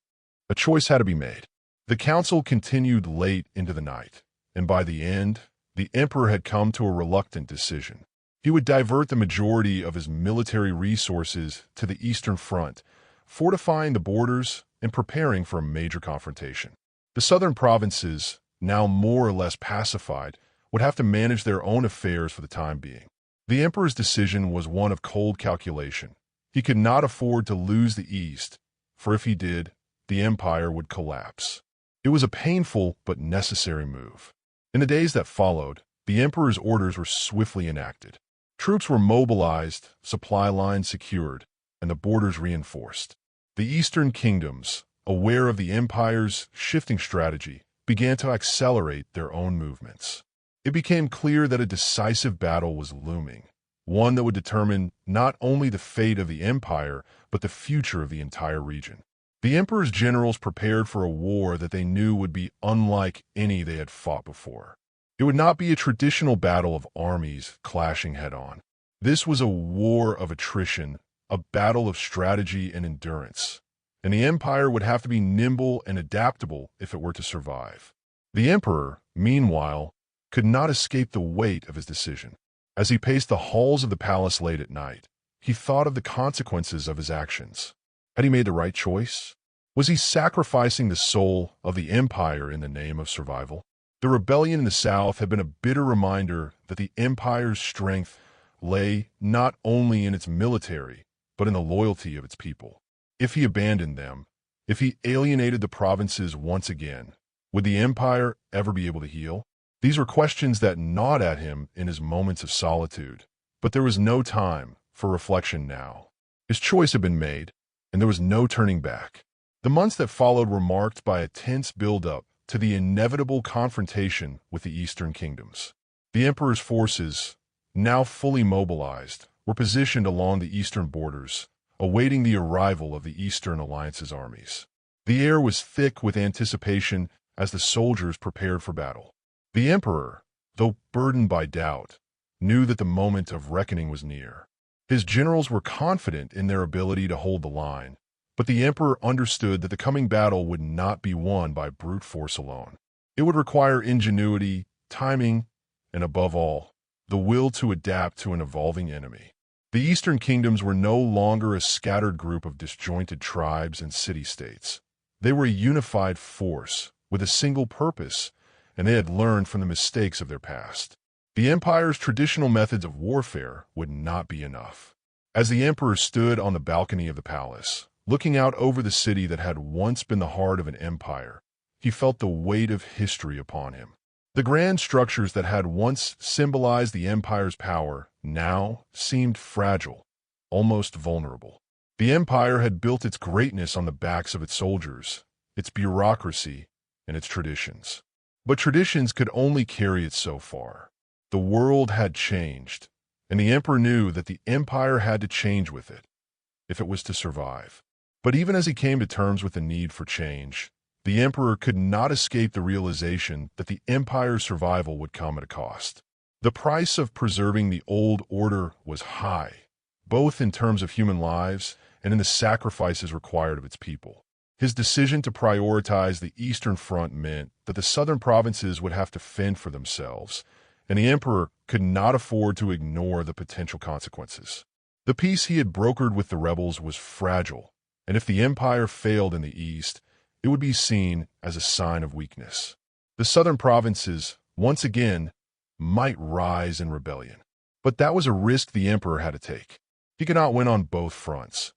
A choice had to be made. The council continued late into the night, and by the end, the emperor had come to a reluctant decision. He would divert the majority of his military resources to the eastern front, fortifying the borders and preparing for a major confrontation. The southern provinces, now more or less pacified, would have to manage their own affairs for the time being. The emperor's decision was one of cold calculation. He could not afford to lose the East, for if he did, the empire would collapse. It was a painful but necessary move. In the days that followed, the emperor's orders were swiftly enacted. Troops were mobilized, supply lines secured, and the borders reinforced. The eastern kingdoms, aware of the empire's shifting strategy, began to accelerate their own movements. It became clear that a decisive battle was looming, one that would determine not only the fate of the empire, but the future of the entire region. The emperor's generals prepared for a war that they knew would be unlike any they had fought before. It would not be a traditional battle of armies clashing head-on. This was a war of attrition, a battle of strategy and endurance, and the empire would have to be nimble and adaptable if it were to survive. The emperor, meanwhile, could not escape the weight of his decision. As he paced the halls of the palace late at night, he thought of the consequences of his actions. Had he made the right choice? Was he sacrificing the soul of the empire in the name of survival? The rebellion in the south had been a bitter reminder that the empire's strength lay not only in its military, but in the loyalty of its people. If he abandoned them, if he alienated the provinces once again, would the empire ever be able to heal? These were questions that gnawed at him in his moments of solitude, but there was no time for reflection now. His choice had been made, and there was no turning back. The months that followed were marked by a tense build-up to the inevitable confrontation with the Eastern kingdoms. The emperor's forces, now fully mobilized, were positioned along the eastern borders, awaiting the arrival of the Eastern Alliance's armies. The air was thick with anticipation as the soldiers prepared for battle. The emperor, though burdened by doubt, knew that the moment of reckoning was near. His generals were confident in their ability to hold the line, but the emperor understood that the coming battle would not be won by brute force alone. It would require ingenuity, timing, and above all, the will to adapt to an evolving enemy. The Eastern kingdoms were no longer a scattered group of disjointed tribes and city-states. They were a unified force with a single purpose, and they had learned from the mistakes of their past. The empire's traditional methods of warfare would not be enough. As the emperor stood on the balcony of the palace, looking out over the city that had once been the heart of an empire, he felt the weight of history upon him. The grand structures that had once symbolized the empire's power now seemed fragile, almost vulnerable. The empire had built its greatness on the backs of its soldiers, its bureaucracy, and its traditions. But traditions could only carry it so far. The world had changed, and the emperor knew that the empire had to change with it, if it was to survive. But even as he came to terms with the need for change, the emperor could not escape the realization that the empire's survival would come at a cost. The price of preserving the old order was high, both in terms of human lives and in the sacrifices required of its people. His decision to prioritize the Eastern Front meant that the southern provinces would have to fend for themselves, and the emperor could not afford to ignore the potential consequences. The peace he had brokered with the rebels was fragile, and if the empire failed in the east, it would be seen as a sign of weakness. The southern provinces, once again, might rise in rebellion. But that was a risk the emperor had to take. He could not win on both fronts,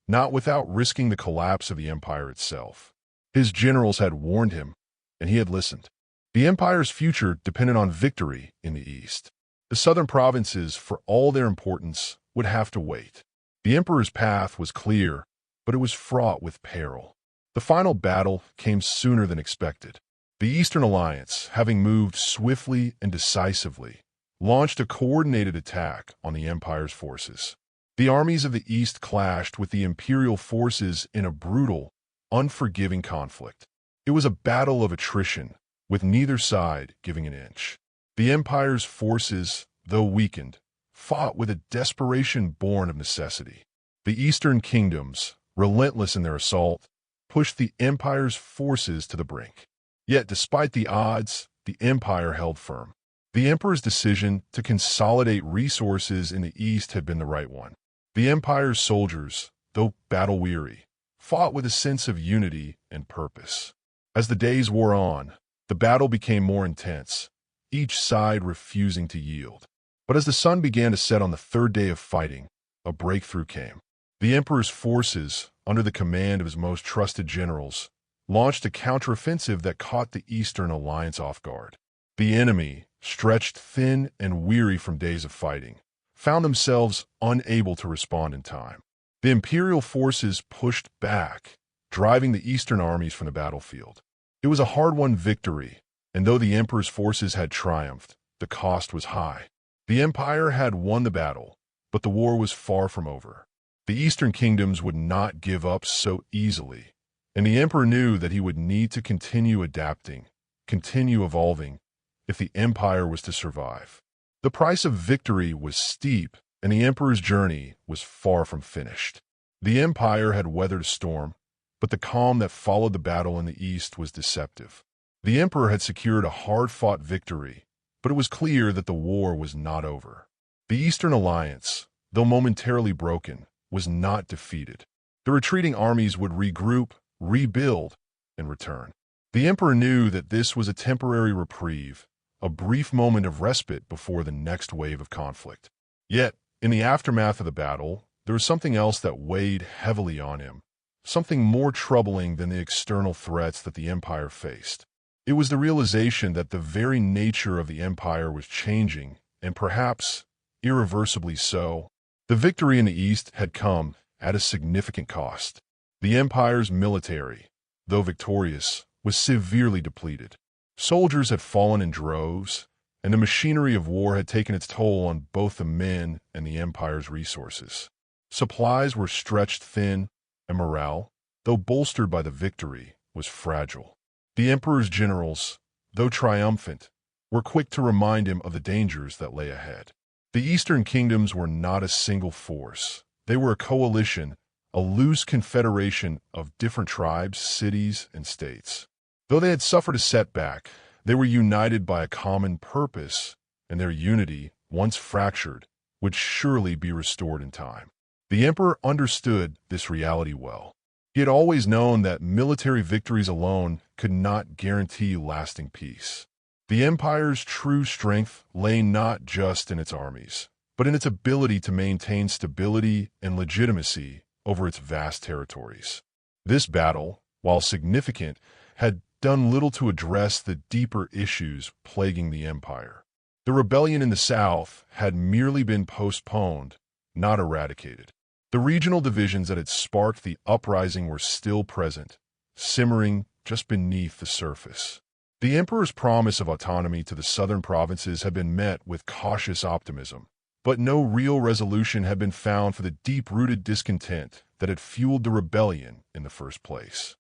not without risking the collapse of the empire itself. His generals had warned him, and he had listened. The empire's future depended on victory in the east. The southern provinces, for all their importance, would have to wait. The emperor's path was clear, but it was fraught with peril. The final battle came sooner than expected. The Eastern Alliance, having moved swiftly and decisively, launched a coordinated attack on the empire's forces. The armies of the East clashed with the imperial forces in a brutal, unforgiving conflict. It was a battle of attrition, with neither side giving an inch. The empire's forces, though weakened, fought with a desperation born of necessity. The Eastern kingdoms, relentless in their assault, pushed the empire's forces to the brink. Yet, despite the odds, the empire held firm. The emperor's decision to consolidate resources in the east had been the right one. The empire's soldiers, though battle-weary, fought with a sense of unity and purpose. As the days wore on, the battle became more intense, each side refusing to yield. But as the sun began to set on the third day of fighting, a breakthrough came. The emperor's forces, under the command of his most trusted generals, launched a counteroffensive that caught the Eastern Alliance off guard. The enemy, stretched thin and weary from days of fighting, found themselves unable to respond in time. The imperial forces pushed back, driving the Eastern armies from the battlefield. It was a hard-won victory, and though the emperor's forces had triumphed, the cost was high. The empire had won the battle, but the war was far from over. The Eastern kingdoms would not give up so easily, and the emperor knew that he would need to continue adapting, continue evolving, if the empire was to survive. The price of victory was steep, and the emperor's journey was far from finished. The empire had weathered a storm, but the calm that followed the battle in the east was deceptive. The emperor had secured a hard-fought victory, but it was clear that the war was not over. The Eastern Alliance, though momentarily broken, was not defeated. The retreating armies would regroup, rebuild, and return. The emperor knew that this was a temporary reprieve, a brief moment of respite before the next wave of conflict. Yet, in the aftermath of the battle, there was something else that weighed heavily on him, something more troubling than the external threats that the empire faced. It was the realization that the very nature of the empire was changing, and perhaps irreversibly so. The victory in the East had come at a significant cost. The empire's military, though victorious, was severely depleted. Soldiers had fallen in droves, and the machinery of war had taken its toll on both the men and the empire's resources. Supplies were stretched thin, and morale, though bolstered by the victory, was fragile. The emperor's generals, though triumphant, were quick to remind him of the dangers that lay ahead. The eastern kingdoms were not a single force. They were a coalition, a loose confederation of different tribes, cities, and states. Though they had suffered a setback, they were united by a common purpose, and their unity, once fractured, would surely be restored in time. The emperor understood this reality well. He had always known that military victories alone could not guarantee lasting peace. The empire's true strength lay not just in its armies, but in its ability to maintain stability and legitimacy over its vast territories. This battle, while significant, had done little to address the deeper issues plaguing the empire. The rebellion in the south had merely been postponed, not eradicated. The regional divisions that had sparked the uprising were still present, simmering just beneath the surface. The emperor's promise of autonomy to the southern provinces had been met with cautious optimism, but no real resolution had been found for the deep-rooted discontent that had fueled the rebellion in the first place.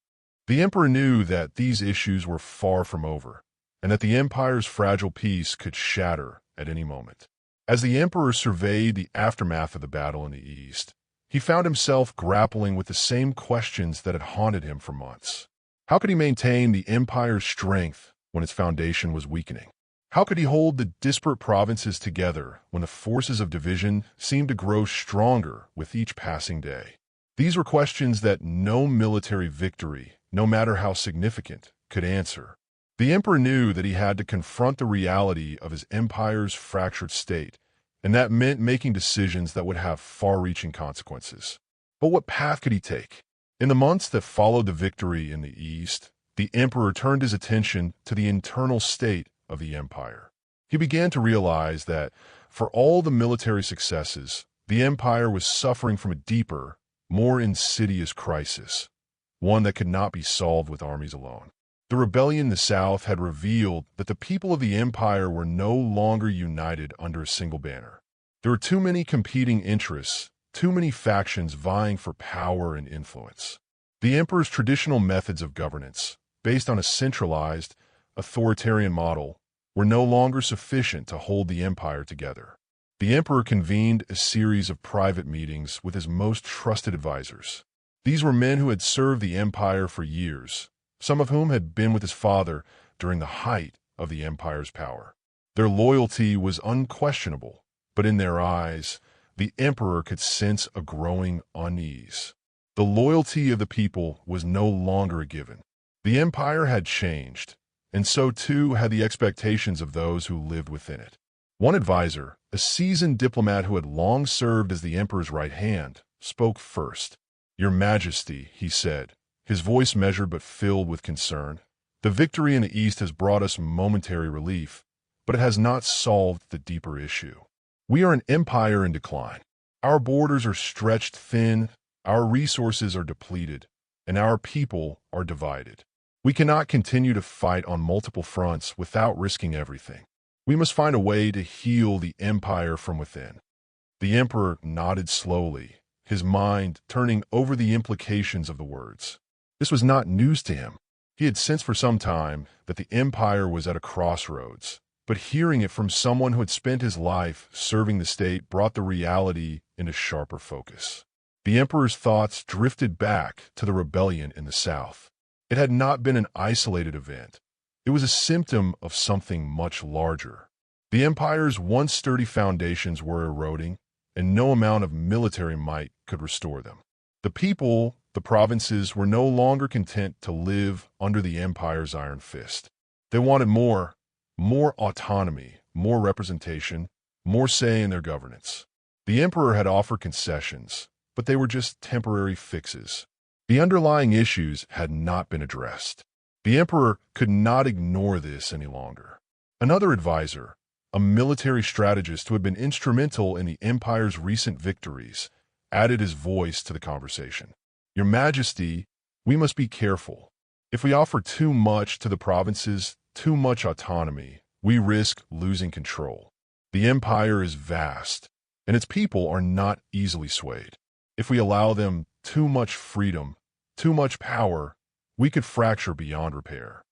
The emperor knew that these issues were far from over, and that the empire's fragile peace could shatter at any moment. As the emperor surveyed the aftermath of the battle in the east, he found himself grappling with the same questions that had haunted him for months. How could he maintain the empire's strength when its foundation was weakening? How could he hold the disparate provinces together when the forces of division seemed to grow stronger with each passing day? These were questions that no military victory, no matter how significant, could answer. The emperor knew that he had to confront the reality of his empire's fractured state, and that meant making decisions that would have far-reaching consequences. But what path could he take? In the months that followed the victory in the East, the emperor turned his attention to the internal state of the empire. He began to realize that, for all the military successes, the empire was suffering from a deeper, more insidious crisis, one that could not be solved with armies alone. The rebellion in the south had revealed that the people of the empire were no longer united under a single banner. There were too many competing interests, too many factions vying for power and influence. The emperor's traditional methods of governance, based on a centralized, authoritarian model, were no longer sufficient to hold the empire together. The emperor convened a series of private meetings with his most trusted advisors. These were men who had served the empire for years, some of whom had been with his father during the height of the empire's power. Their loyalty was unquestionable, but in their eyes, the emperor could sense a growing unease. The loyalty of the people was no longer a given. The empire had changed, and so too had the expectations of those who lived within it. One advisor, a seasoned diplomat who had long served as the emperor's right hand, spoke first. "Your Majesty," he said, his voice measured but filled with concern, "the victory in the East has brought us momentary relief, but it has not solved the deeper issue. We are an empire in decline. Our borders are stretched thin, our resources are depleted, and our people are divided. We cannot continue to fight on multiple fronts without risking everything. We must find a way to heal the empire from within." The emperor nodded slowly, his mind turning over the implications of the words. This was not news to him. He had sensed for some time that the empire was at a crossroads, but hearing it from someone who had spent his life serving the state brought the reality into sharper focus. The emperor's thoughts drifted back to the rebellion in the south. It had not been an isolated event. It was a symptom of something much larger. The empire's once sturdy foundations were eroding, and no amount of military might could restore them. The people, the provinces were no longer content to live under the empire's iron fist. They wanted more autonomy, more representation, more say in their governance. The emperor had offered concessions, but they were just temporary fixes. The underlying issues had not been addressed. The emperor could not ignore this any longer. Another advisor, a military strategist who had been instrumental in the empire's recent victories, added his voice to the conversation. "Your Majesty, we must be careful. If we offer too much to the provinces, too much autonomy, we risk losing control. The empire is vast, and its people are not easily swayed. If we allow them too much freedom, too much power, we could fracture beyond repair."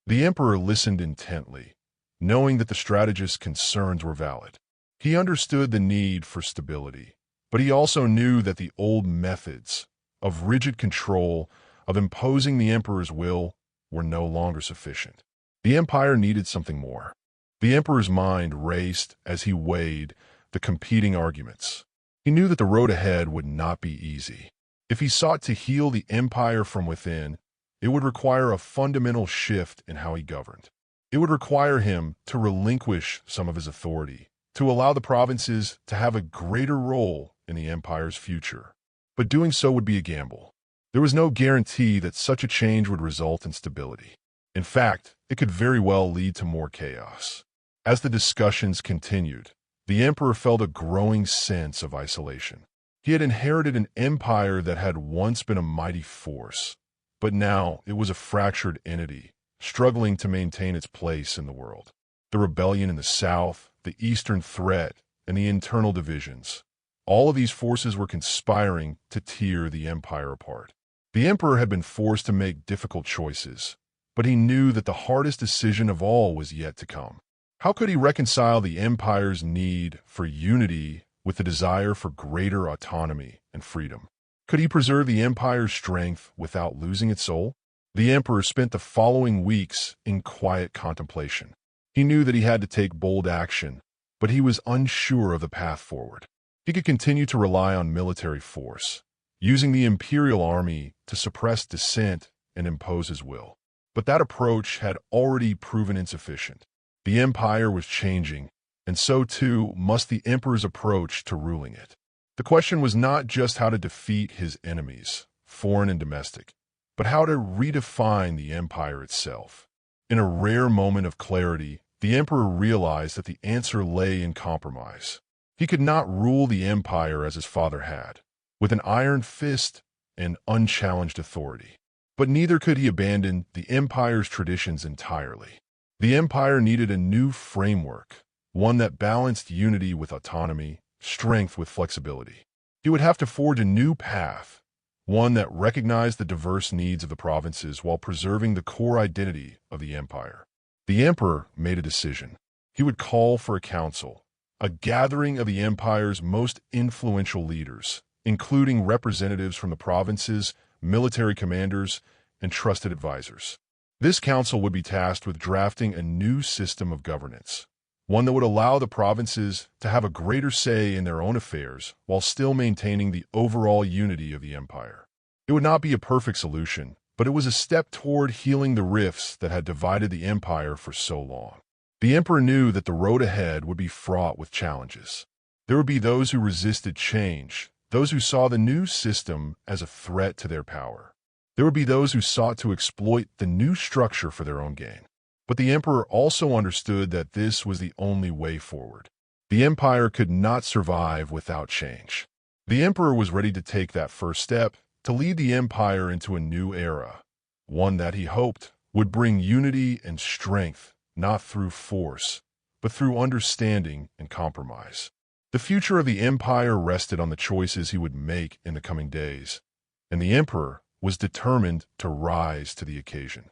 The emperor listened intently, knowing that the strategist's concerns were valid. He understood the need for stability, but he also knew that the old methods of rigid control, of imposing the emperor's will, were no longer sufficient. The empire needed something more. The emperor's mind raced as he weighed the competing arguments. He knew that the road ahead would not be easy. If he sought to heal the empire from within, it would require a fundamental shift in how he governed. It would require him to relinquish some of his authority, to allow the provinces to have a greater role in the empire's future. But doing so would be a gamble. There was no guarantee that such a change would result in stability. In fact, it could very well lead to more chaos. As the discussions continued, the emperor felt a growing sense of isolation. He had inherited an empire that had once been a mighty force, but now it was a fractured entity, struggling to maintain its place in the world. The rebellion in the south, the eastern threat, and the internal divisions, all of these forces were conspiring to tear the empire apart. The emperor had been forced to make difficult choices, but he knew that the hardest decision of all was yet to come. How could he reconcile the empire's need for unity with the desire for greater autonomy and freedom? Could he preserve the empire's strength without losing its soul? The emperor spent the following weeks in quiet contemplation. He knew that he had to take bold action, but he was unsure of the path forward. He could continue to rely on military force, using the imperial army to suppress dissent and impose his will. But that approach had already proven insufficient. The empire was changing, and so too must the emperor's approach to ruling it. The question was not just how to defeat his enemies, foreign and domestic, but how to redefine the empire itself. In a rare moment of clarity, the emperor realized that the answer lay in compromise. He could not rule the empire as his father had, with an iron fist and unchallenged authority. But neither could he abandon the empire's traditions entirely. The empire needed a new framework, one that balanced unity with autonomy, strength with flexibility. He would have to forge a new path, one that recognized the diverse needs of the provinces while preserving the core identity of the empire. The emperor made a decision. He would call for a council, a gathering of the empire's most influential leaders, including representatives from the provinces, military commanders, and trusted advisors. This council would be tasked with drafting a new system of governance, one that would allow the provinces to have a greater say in their own affairs while still maintaining the overall unity of the empire. It would not be a perfect solution, but it was a step toward healing the rifts that had divided the empire for so long. The emperor knew that the road ahead would be fraught with challenges. There would be those who resisted change, those who saw the new system as a threat to their power. There would be those who sought to exploit the new structure for their own gain. But the emperor also understood that this was the only way forward. The empire could not survive without change. The emperor was ready to take that first step, to lead the empire into a new era, one that he hoped would bring unity and strength, not through force, but through understanding and compromise. The future of the empire rested on the choices he would make in the coming days, and the emperor was determined to rise to the occasion.